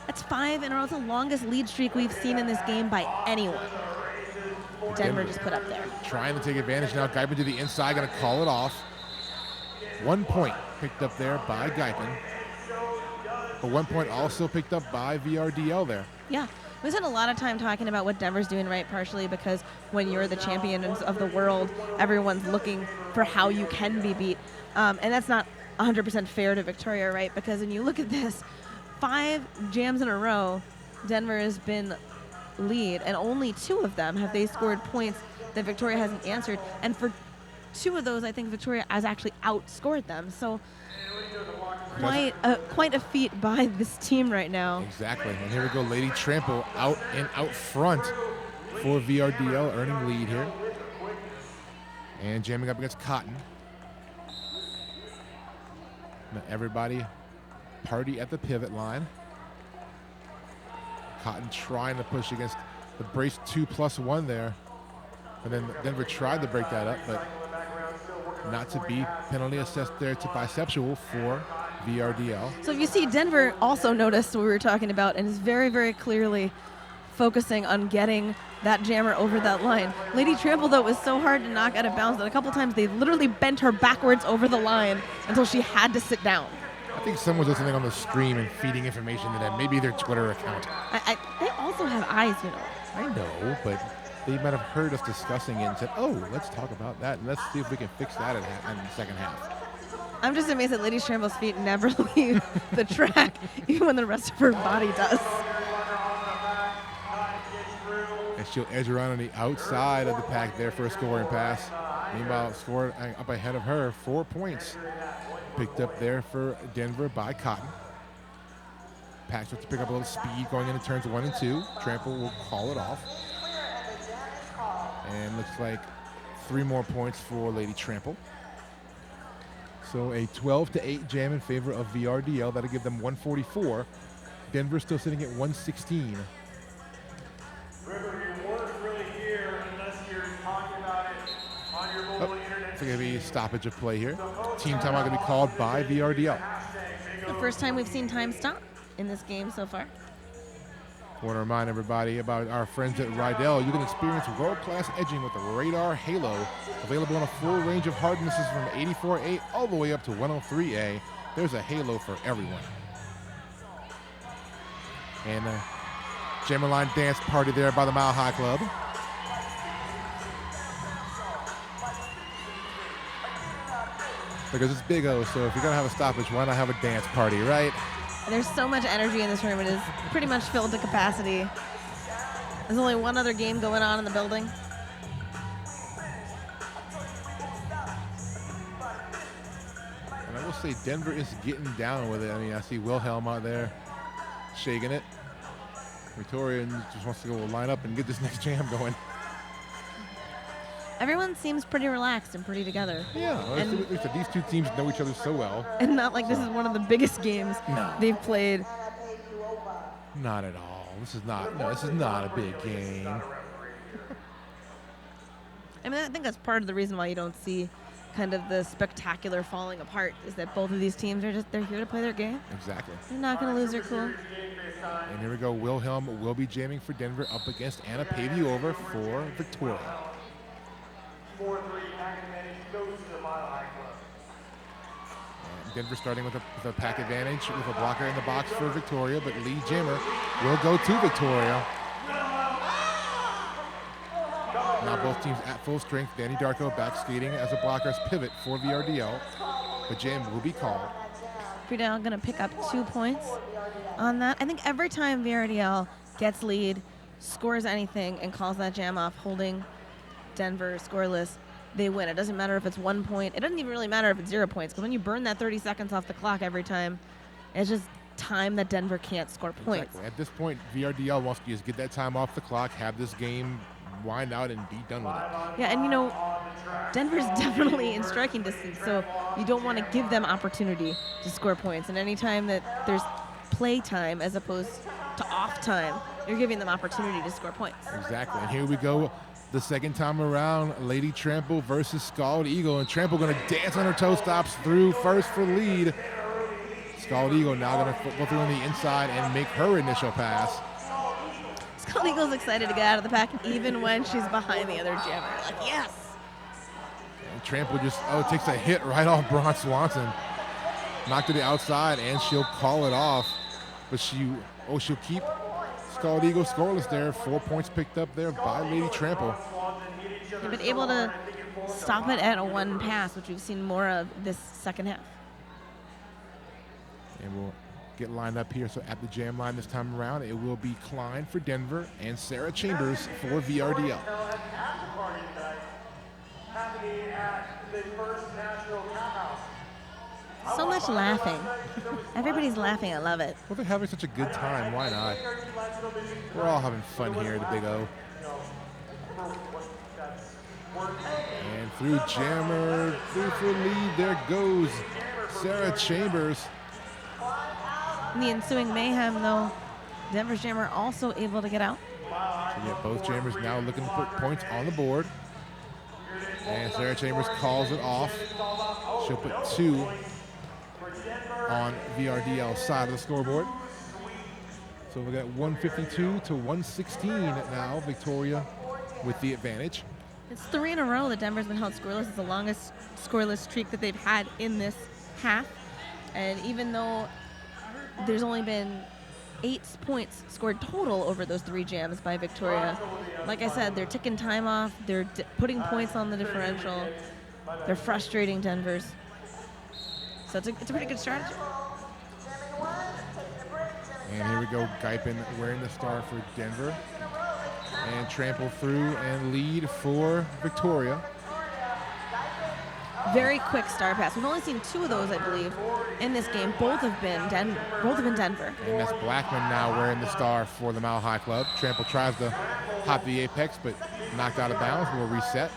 That's 5 in a row. It's the longest lead streak we've seen in this game by anyone. Denver just put up there. Trying to take advantage now. Guypen to the inside, going to call it off. 1 point picked up there by Guypen. But 1 point also picked up by VRDL there. Yeah. We spent a lot of time talking about what Denver's doing right, partially because when you're the champions of the world, everyone's looking for how you can be beat. And that's not 100% fair to Victoria, right? Because when you look at this, 5 jams in a row, Denver has been lead, and only 2 of them have they scored points that Victoria hasn't answered. And for 2 of those, I think Victoria has actually outscored them. So quite a feat by this team right now. Exactly. And here we go, Lady Trample out front for VRDL, earning lead here. And jamming up against Cotton. Now everybody party at the pivot line. Cotton trying to push against the brace 2+1 there. And then Denver tried to break that up, but not to be penalty assessed there to biceptual for VRDL. So if you see, Denver also noticed what we were talking about and is very, very clearly focusing on getting that jammer over that line. Lady Trample, though, was so hard to knock out of bounds that a couple times they literally bent her backwards over the line until she had to sit down. I think someone's listening on the stream and feeding information to them, maybe their Twitter account. They also have eyes, you know. I know, but they might have heard us discussing it and said, oh, let's talk about that, and let's see if we can fix that in the second half. I'm just amazed that Lady Trample's feet never leave the track, even when the rest of her body does. And she'll edge around on the outside of the pack there for a scoring pass. Meanwhile, scored up ahead of her, 4 points. Picked up there for Denver by Cotton. Pack starts to pick up a little speed going into turns 1 and 2. Trample will call it off. And looks like 3 more points for Lady Trample. So a 12-8 jam in favor of VRDL. That'll give them 144. Denver still sitting at 116. It's going to be a stoppage of play here. Team timeout going to be called by VRDL. The first time we've seen time stop in this game so far. I want to remind everybody about our friends at Rydell. You can experience world-class edging with the Radar Halo. Available on a full range of hardenesses from 84A all the way up to 103A. There's a Halo for everyone. And a Jammer Line dance party there by the Mile High Club. Because it's Big O, so if you're going to have a stoppage, why not have a dance party, right? There's so much energy in this room. It is pretty much filled to capacity. There's only one other game going on in the building. And I will say Denver is getting down with it. I mean, I see Wilhelm out there shaking it. Victorian just wants to go line up and get this next jam going. Everyone seems pretty relaxed and pretty together. Yeah, and these two teams know each other so well. And not like this is one of the biggest games they've played. Not at all. This is not a big game. I mean, I think that's part of the reason why you don't see kind of the spectacular falling apart is that both of these teams are they're here to play their game. Exactly. They're not going to lose their cool. And here we go. Wilhelm will be jamming for Denver up against Anna Paviova for Victoria. 4-3 pack advantage goes to the Mile High Club. Denver starting with a pack advantage with a blocker in the box for Victoria, but Lee Jammer will go to Victoria. Now both teams at full strength. Danny Darko back skating as a blocker's pivot for VRDL. The jam will be called. VRDL going to pick up 2 points on that. I think every time VRDL gets lead, scores anything, and calls that jam off, holding Denver scoreless, they win. It doesn't matter if it's 1 point. It doesn't even really matter if it's 0 points, because when you burn that 30 seconds off the clock every time, it's just time that Denver can't score points. Exactly. At this point, VRDL wants to just get that time off the clock, have this game wind out, and be done with it. Yeah, and Denver's definitely in striking distance, so you don't want to give them opportunity to score points. And anytime that there's play time as opposed to off time, you're giving them opportunity to score points. Exactly. And here we go. The second time around, Lady Trample versus Scald Eagle. And Trample going to dance on her toe stops through first for lead. Scald Eagle now going to go through on the inside and make her initial pass. Scald Eagle's excited to get out of the pack even when she's behind the other jammer. Like, yes! And Trample just, takes a hit right off Braun Swanson. Knocked to the outside, and she'll call it off. But she'll keep Scald Eagle scoreless there. 4 points picked up there by Lady Trample. They've been able to stop it at a 1 pass, which we've seen more of this second half. And we'll get lined up here. So at the jam line this time around, it will be Klein for Denver and Sarah Chambers for VRDL. So much laughing. Everybody's laughing. I love it. Well, they're having such a good time. Why not? We're all having fun here at the Big O. And through jammer, through for lead, there goes Sarah Chambers. In the ensuing mayhem, though, Denver's jammer also able to get out. So yeah, both jammers now looking to put points on the board. And Sarah Chambers calls it off. She'll put 2 on VRDL's side of the scoreboard. So we got 152 to 116 now. Victoria with the advantage. It's 3 in a row that Denver's been held scoreless. It's the longest scoreless streak that they've had in this half. And even though there's only been 8 points scored total over those 3 jams by Victoria, like I said, they're ticking time off. They're putting points on the differential. They're frustrating Denver's. So it's a pretty good strategy. And here we go, Guypen wearing the star for Denver. And Trample through and lead for Victoria. Very quick star pass. We've only seen 2 of those, I believe, in this game. Both have been Denver. And that's Blackman now wearing the star for the Mile High Club. Trample tries to hop the apex, but knocked out of bounds. We'll reset.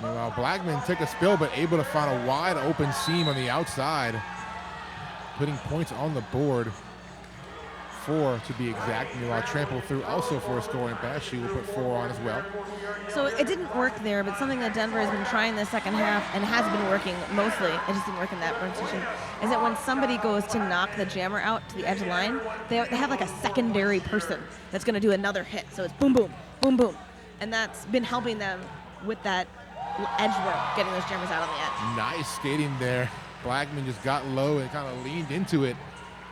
Meanwhile, Blackman took a spill, but able to find a wide open seam on the outside, putting points on the board. 4 to be exact. Meanwhile, Trample through also for a scoring pass. She will put 4 on as well. So it didn't work there, but something that Denver has been trying the second half and has been working mostly, it just didn't work in that position, is that when somebody goes to knock the jammer out to the edge of the line, they have like a secondary person that's going to do another hit. So it's boom, boom, boom, boom. And that's been helping them with that edge work, getting those jammers out on the edge. Nice skating there. Blackman just got low and kind of leaned into it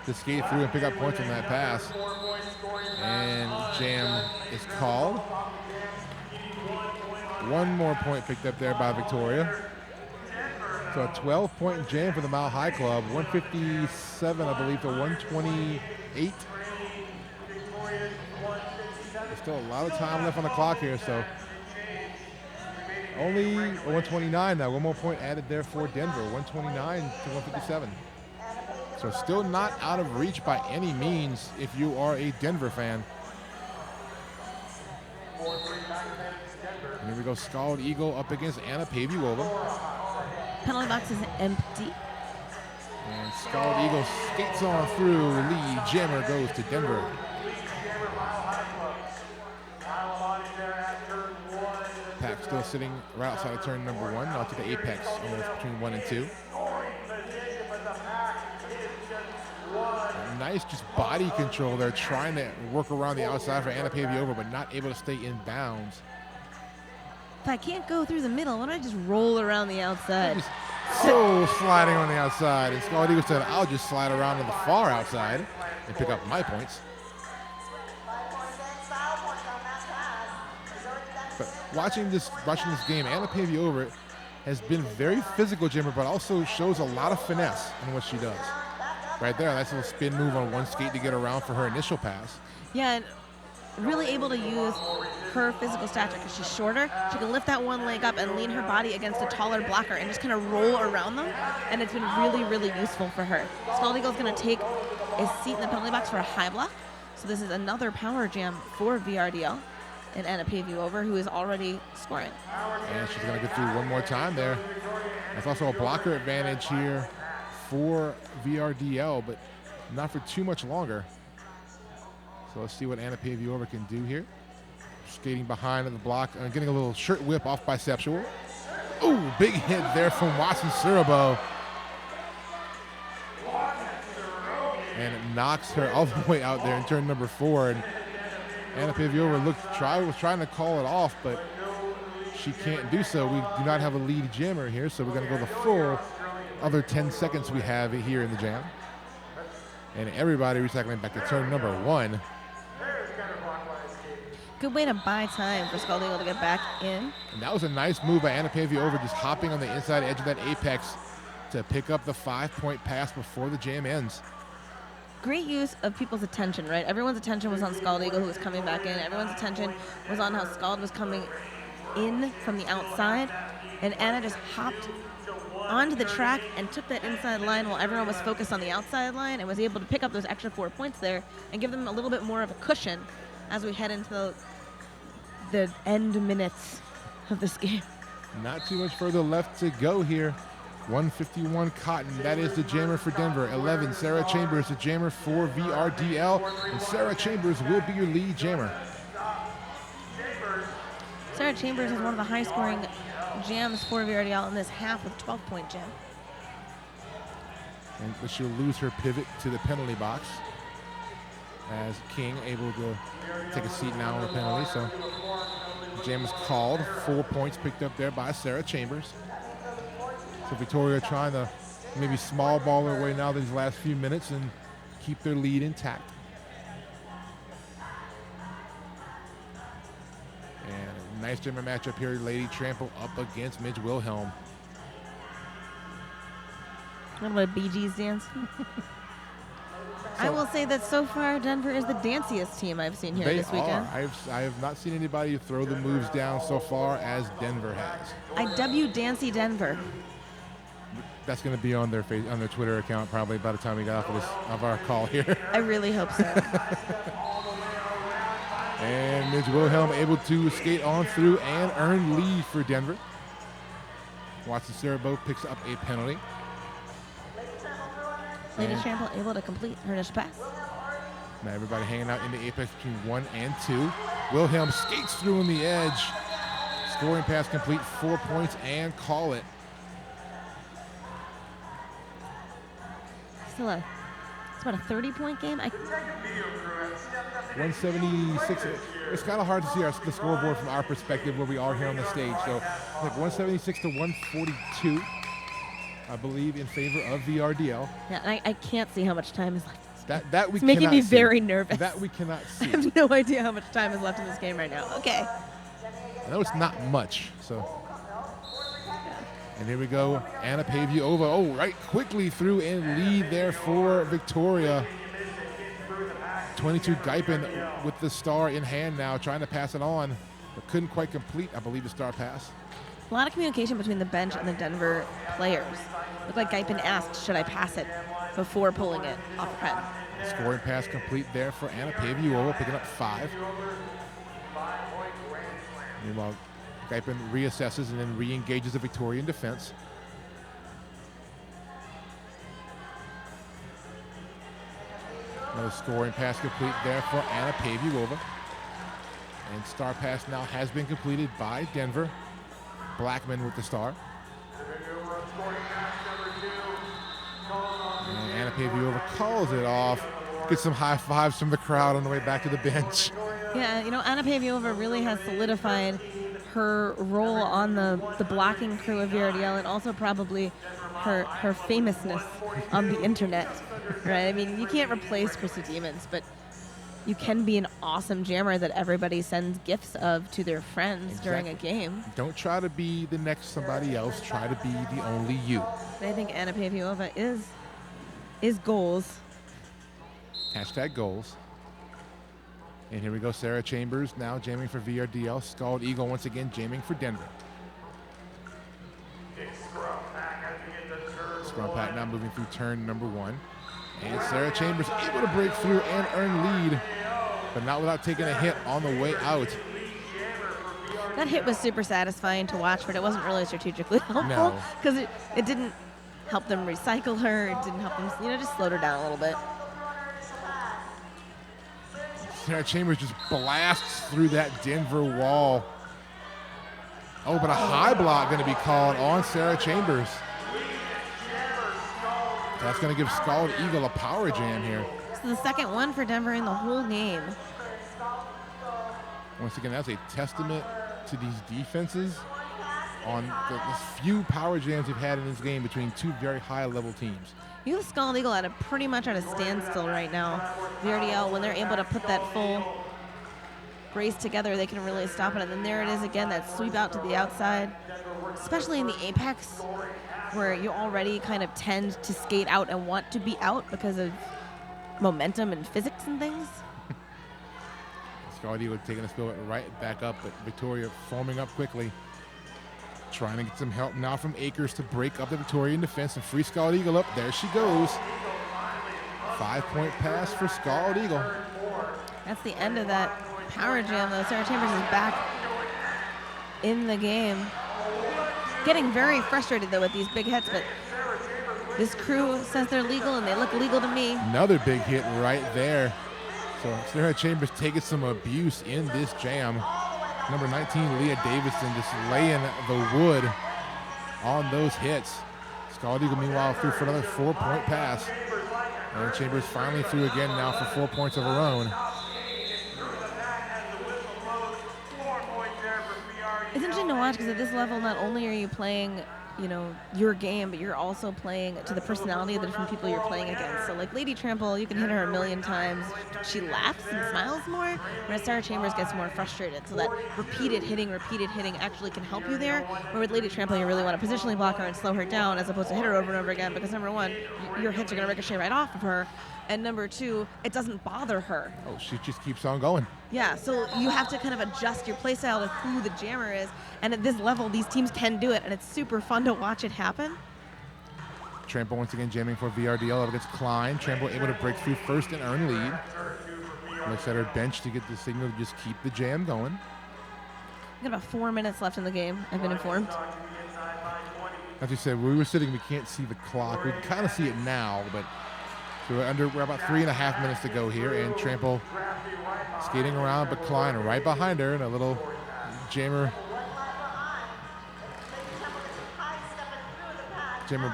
to skate through and pick up points on that pass. And jam is called. 1 more point picked up there by Victoria. So a 12-point jam for the Mile High Club. 157, I believe, to 128. There's still a lot of time left on the clock here, so only 129 now. 1 more point added there for Denver. 129 to 157. So still not out of reach by any means if you are a Denver fan. And here we go, Scald Eagle up against Anna Pavuova. Penalty box is empty. And Scald Eagle skates on through. Lead jammer goes to Denver. Pack still sitting right outside of turn number 1. Now to the apex, almost between 1 and 2. Nice just body control there, trying to work around the outside for Anna Pavuova, but not able to stay in bounds. If I can't go through the middle, why don't I just roll around the outside? Just so sliding on the outside. And Scald Eagle said, I'll just slide around to the far outside and pick up my points. But watching this game, Anna Pavuova has been very physical jammer, but also shows a lot of finesse in what she does. Right there, nice little spin move on one skate to get around for her initial pass. Yeah, and really able to use her physical stature because she's shorter. She can lift that one leg up and lean her body against a taller blocker and just kind of roll around them. And it's been really, really useful for her. Scald Eagle's going to take a seat in the penalty box for a high block. So this is another power jam for VRDL. And Anna Pavey-Over, who is already scoring. And she's going to get through one more time there. That's also a blocker advantage here for VRDL, but not for too much longer. So let's see what Anna Pavey-Over can do here. Skating behind the block and getting a little shirt whip off Biceptual. Ooh, big hit there from Watson Surabo. And it knocks her all the way out there in turn number 4. And Anna Pavey-Over was trying to call it off, but she can't do so. We do not have a lead jammer here, so we're going to go the full other 10 seconds we have here in the jam. And everybody recycling back to turn number 1. Good way to buy time for Scald Eagle to get back in. And that was a nice move by Anna Pavey-Over, just hopping on the inside edge of that apex to pick up the 5-point pass before the jam ends. Great use of people's attention, right? Everyone's attention was on Scald Eagle, who was coming back in. Everyone's attention was on how Scald was coming in from the outside. And Anna just hopped onto the track and took that inside line while everyone was focused on the outside line and was able to pick up those extra 4 points there and give them a little bit more of a cushion as we head into the end minutes of this game. Not too much further left to go here. 151 Cotton, that is the jammer for Denver. 11, Sarah Chambers, the jammer for VRDL. And Sarah Chambers will be your lead jammer. Sarah Chambers is one of the high-scoring jams for VRDL in this half with 12-point jam. And she'll lose her pivot to the penalty box as King able to take a seat now on the penalty. So the jam is called. 4 points picked up there by Sarah Chambers. So Victoria trying to maybe small ball their way now these last few minutes and keep their lead intact. And a nice jammer matchup here. Lady Trample up against Midge Wilhelm. Remember the Bee Gees dance? I will say that so far Denver is the danciest team I've seen here this weekend. I have not seen anybody throw the moves down so far as Denver has. I W Dancy Denver. That's going to be on their Twitter account probably by the time we got off of our call here. I really hope so. And Midge Wilhelm able to skate on through and earn lead for Denver. Watson Cerebo picks up a penalty. Lady Trample able to complete her dash pass. Now everybody hanging out in the apex between 1 and 2. Wilhelm skates through on the edge. Scoring pass complete, 4 points, and call it. Still it's about a 30-point game. 176. It's kind of hard to see the scoreboard from our perspective where we are here on the stage. So like 176 to 142, I believe, in favor of VRDL. Yeah, I can't see how much time is left. That we it's making me see. very nervous. That we cannot see. I have no idea how much time is left in this game right now. Okay. I know it's not much, so. And here we go, Anna Pavey-Over. Oh, right quickly through and lead there for Victoria. 22 Geipen with the star in hand now, trying to pass it on, but couldn't quite complete, I believe, the star pass. A lot of communication between the bench and the Denver players. Looked like Geipen asked, should I pass it before pulling it off her head. Scoring pass complete there for Anna Pavey-Over, picking up 5. Meanwhile, Geipen reassesses and then re-engages the Victorian defense. Another scoring pass complete there for Anna Pavey-Over. And star pass now has been completed by Denver. Blackman with the star. And Anna Pavey-Over calls it off. Gets some high fives from the crowd on the way back to the bench. Yeah, you know, Anna Pavey-Over really has solidified her role on the blocking crew of VRDL and also probably her famousness on the internet, right? I mean, you can't replace Chrissy Demons, but you can be an awesome jammer that everybody sends gifts of to their friends during a game. Don't try to be the next somebody else. Try to be the only you. I think Anna Pavey-Over is goals. Hashtag goals. And here we go, Sarah Chambers now jamming for VRDL. Scald Eagle once again jamming for Denver. Scrum pack now moving through turn number 1. And Sarah Chambers able to break through and earn lead, but not without taking a hit on the way out. That hit was super satisfying to watch, but it wasn't really strategically helpful because it didn't help them recycle her. It didn't help them, just slowed her down a little bit. Sarah Chambers just blasts through that Denver wall. Oh, but a high block going to be called on Sarah Chambers. That's going to give Scald Eagle a power jam here. So the second one for Denver in the whole game. Once again, that's a testament to these defenses on the few power jams they've had in this game between two very high-level teams. You have Scald Eagle pretty much at a standstill right now. VRDL, when they're able to put that full brace together, they can really stop it. And then there it is again, that sweep out to the outside, especially in the apex, where you already kind of tend to skate out and want to be out because of momentum and physics and things. Scald Eagle taking a spill right back up, but Victoria foaming up quickly. Trying to get some help now from Akers to break up the Victorian defense and free Scald Eagle up. There she goes. 5-point pass for Scald Eagle. That's the end of that power jam, though. Sarah Chambers is back in the game. Getting very frustrated, though, with these big hits, but this crew says they're legal, and they look legal to me. Another big hit right there. So Sarah Chambers taking some abuse in this jam. Number 19, Leah Davison, just laying the wood on those hits. Scald Eagle, meanwhile, threw for another 4-point pass. And Chambers finally threw again now for 4 points of her own. It's interesting to watch because at this level, not only are you playing, your game, but you're also playing to the personality of the different people you're playing against. So like Lady Trample, you can hit her a million times. She laughs and smiles more, whereas Sarah Chambers gets more frustrated. So that repeated hitting actually can help you there. Where with Lady Trample, you really want to positionally block her and slow her down as opposed to hit her over and over again because number one, your hits are going to ricochet right off of her. And number two, it doesn't bother her. Oh, she just keeps on going. Yeah, so you have to kind of adjust your play style to who the jammer is. And at this level, these teams can do it, and it's super fun to watch it happen. Trample once again jamming for VRDL up against Klein. Trample able to break through first and earn lead. Looks at her bench to get the signal to just keep the jam going. We've got about 4 minutes left in the game, I've been informed. As you said, where we were sitting, we can't see the clock. We can kind of see it now, but so we're about 3.5 minutes to go here, and Trample skating around, but Klein right behind her, and a little jammer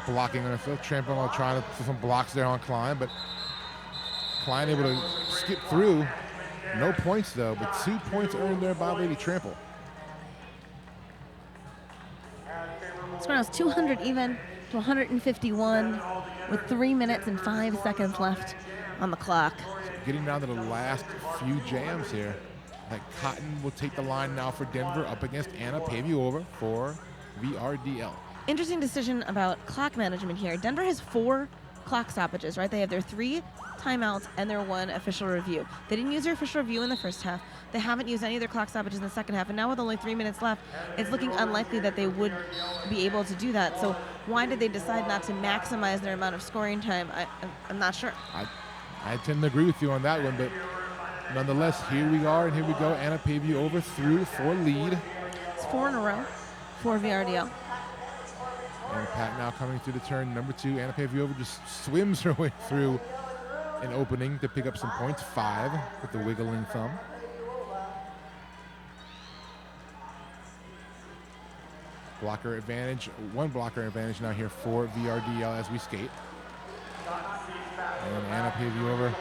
blocking on herself. Trample trying to put some blocks there on Klein, but Klein able to skip through. No points though, but 2 points earned there by Lady Trample. Score was 200 even to 151 with 3 minutes and 5 seconds left on the clock. So getting down to the last few jams here. That Cotton will take the line now for Denver up against Anna Pavuova for VRDL. Interesting decision about clock management here. Denver has 4 clock stoppages, right? They have their 3 timeouts and their 1 official review. They didn't use their official review in the first half. They haven't used any of their clock stoppages in the second half. And now with only 3 minutes left, it's looking unlikely that they would be able to do that. So why did they decide not to maximize their amount of scoring time? I'm not sure. I tend to agree with you on that one, but nonetheless, here we are, and here we go. Anna Pavuova through for lead. It's 4 in a row for VRDL. And Pat now coming through the turn number 2. Anna Pavuova just swims her way through an opening to pick up some points. 5 with the wiggling thumb. Blocker advantage, 1 blocker advantage now here for VRDL as we skate. And Anna Pavuova.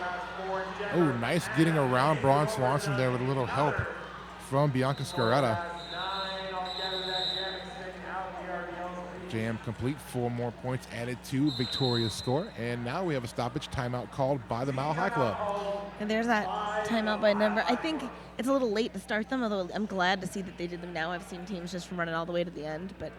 Oh, nice getting around Braun Swanson there with a little help from Bianca Scaretta. Jam complete, 4 more points added to Victoria's score. And now we have a stoppage timeout called by the Mile High Club. And there's that timeout by Denver. I think it's a little late to start them, although I'm glad to see that they did them now. I've seen teams just running all the way to the end, but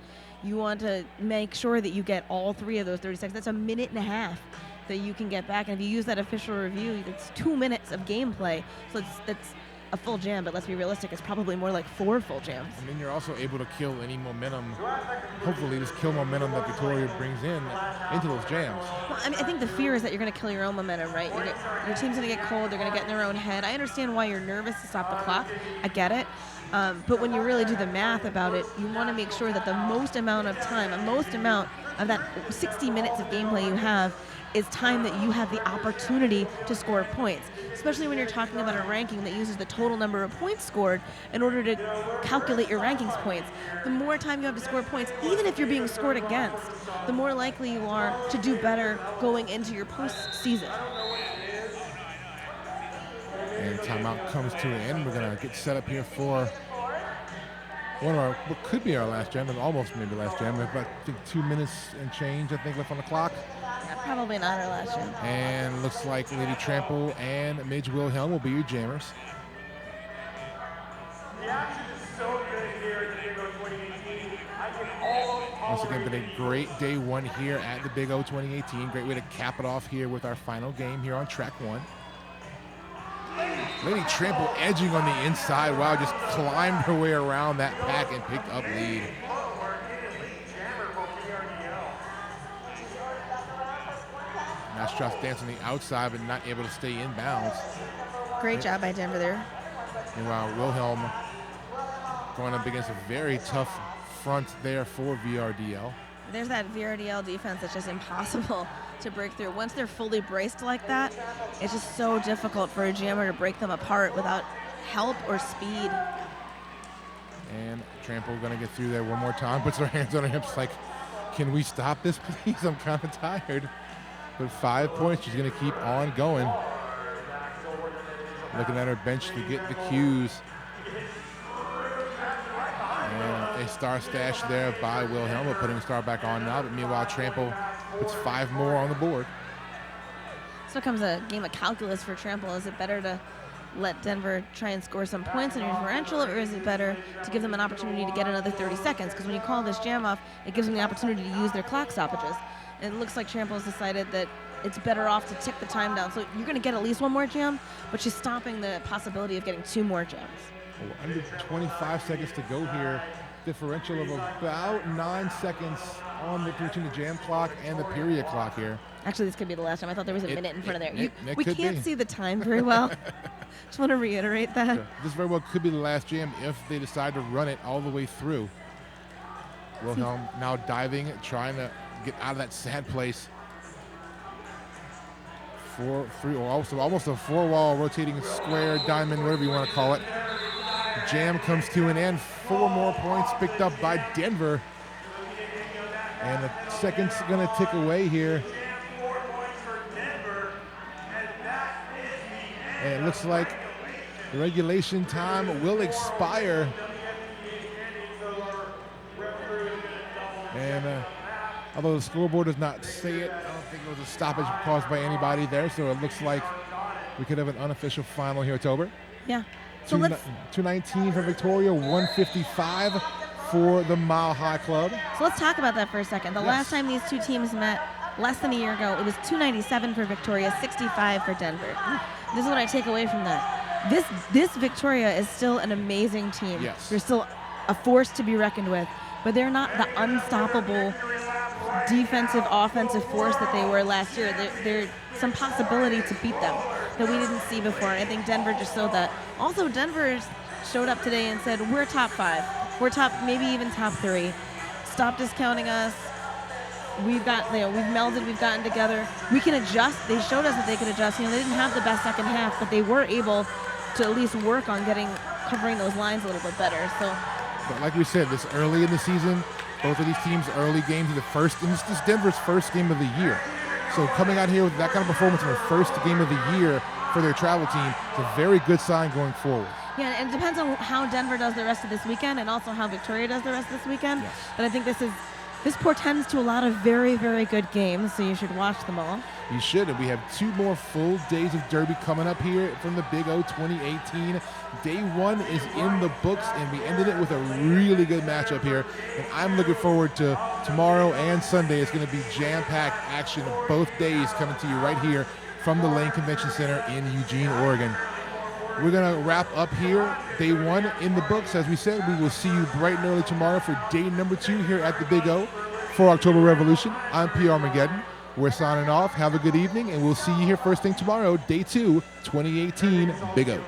you want to make sure that you get all 3 of those 30 seconds. That's a minute and a half that you can get back. And if you use that official review, it's 2 minutes of gameplay. So that's a full jam, but let's be realistic, it's probably more like 4 full jams. And then you're also able to kill any momentum, hopefully just kill momentum that Victoria brings into those jams. Well, I mean, I think the fear is that you're going to kill your own momentum, right? Your team's going to get cold, they're going to get in their own head. I understand why you're nervous to stop the clock. I get it. But when you really do the math about it, you want to make sure that the most amount of that 60 minutes of gameplay you have is time that you have the opportunity to score points, especially when you're talking about a ranking that uses the total number of points scored in order to calculate your rankings points. The more time you have to score points, even if you're being scored against, the more likely you are to do better going into your postseason. And timeout comes to an end. We're going to get set up here for one of what could be our last jam, and almost maybe last jam. About, I think, 2 minutes and change, I think, left on the clock. Yeah, probably not our last jam. And looks like Lady Trample and Midge Wilhelm will be your jammers. The action is so good here at the Big O 2018. I can almost Once again, been a great day one here at the Big O 2018. Great way to cap it off here with our final game here on track one. Lady Trample edging on the inside. Wow, just climbed her way around that pack and picked up lead. Nice shot dance on the outside, but not able to stay in bounds. Great job by Denver there. Meanwhile, Wilhelm going up against a very tough front there for VRDL. There's that VRDL defense that's just impossible to break through. Once they're fully braced like that, it's just so difficult for a jammer to break them apart without help or speed. And Trample gonna get through there one more time, puts her hands on her hips like, can we stop this, please? I'm kind of tired. But 5 points, she's gonna keep on going. Looking at her bench to get the cues. And a star stash there by Wilhelm, putting the star back on now. But meanwhile, Trample puts 5 more on the board. So it becomes a game of calculus for Trample. Is it better to let Denver try and score some points in a differential, or is it better to give them an opportunity to get another 30 seconds? Because when you call this jam off, it gives them the opportunity to use their clock stoppages. And it looks like Trample has decided that it's better off to tick the time down. So you're going to get at least one more jam, but she's stopping the possibility of getting 2 more jams. Well, under 25 seconds to go here. Differential of about 9 seconds on between the jam clock and the period clock here. Actually, this could be the last time. I thought there was a minute in front of there. We could can't be. see the time very well. Just want to reiterate that. Yeah, this very well could be the last jam if they decide to run it all the way through. Wilhelm now diving, trying to get out of that sad place. 4-3, or also almost a 4-wall rotating square, diamond, whatever you want to call it. Jam comes to an end. 4 more points picked up by Denver. And the seconds going to tick away here. And it looks like the regulation time will expire. And although the scoreboard does not say it, I don't think it was a stoppage caused by anybody there. So it looks like we could have an unofficial final here, Tober. Yeah. So 219 for Victoria, 155 for the Mile High Club. So let's talk about that for a second. The last time these two teams met, less than a year ago, it was 297 for Victoria, 65 for Denver. This is what I take away from that. This Victoria is still an amazing team. Yes. They're still a force to be reckoned with, but they're not the unstoppable defensive, offensive force that they were last year. There's some possibility to beat them that we didn't see before. And I think Denver just showed that. Also, Denver showed up today and said, we're top 5. We're top, maybe even top 3. Stop discounting us. We've melded, we've gotten together. We can adjust. They showed us that they could adjust. They didn't have the best second half, but they were able to at least work on covering those lines a little bit better. So, but like we said, this early in the season, both of these teams' early games are the first, and this is Denver's first game of the year. So coming out here with that kind of performance in their first game of the year for their travel team is a very good sign going forward. Yeah, and it depends on how Denver does the rest of this weekend and also how Victoria does the rest of this weekend. Yes. But I think this is This portends to a lot of very, very good games, so you should watch them all. You should, and we have 2 more full days of Derby coming up here from the Big O 2018. Day 1 is in the books, and we ended it with a really good matchup here. And I'm looking forward to tomorrow and Sunday. It's going to be jam-packed action both days coming to you right here from the Lane Convention Center in Eugene, Oregon. We're going to wrap up here. Day 1 in the books. As we said, we will see you bright and early tomorrow for day number 2 here at the Big O for October Revolution. I'm P. Armageddon. We're signing off. Have a good evening, and we'll see you here first thing tomorrow, day 2, 2018, Big O.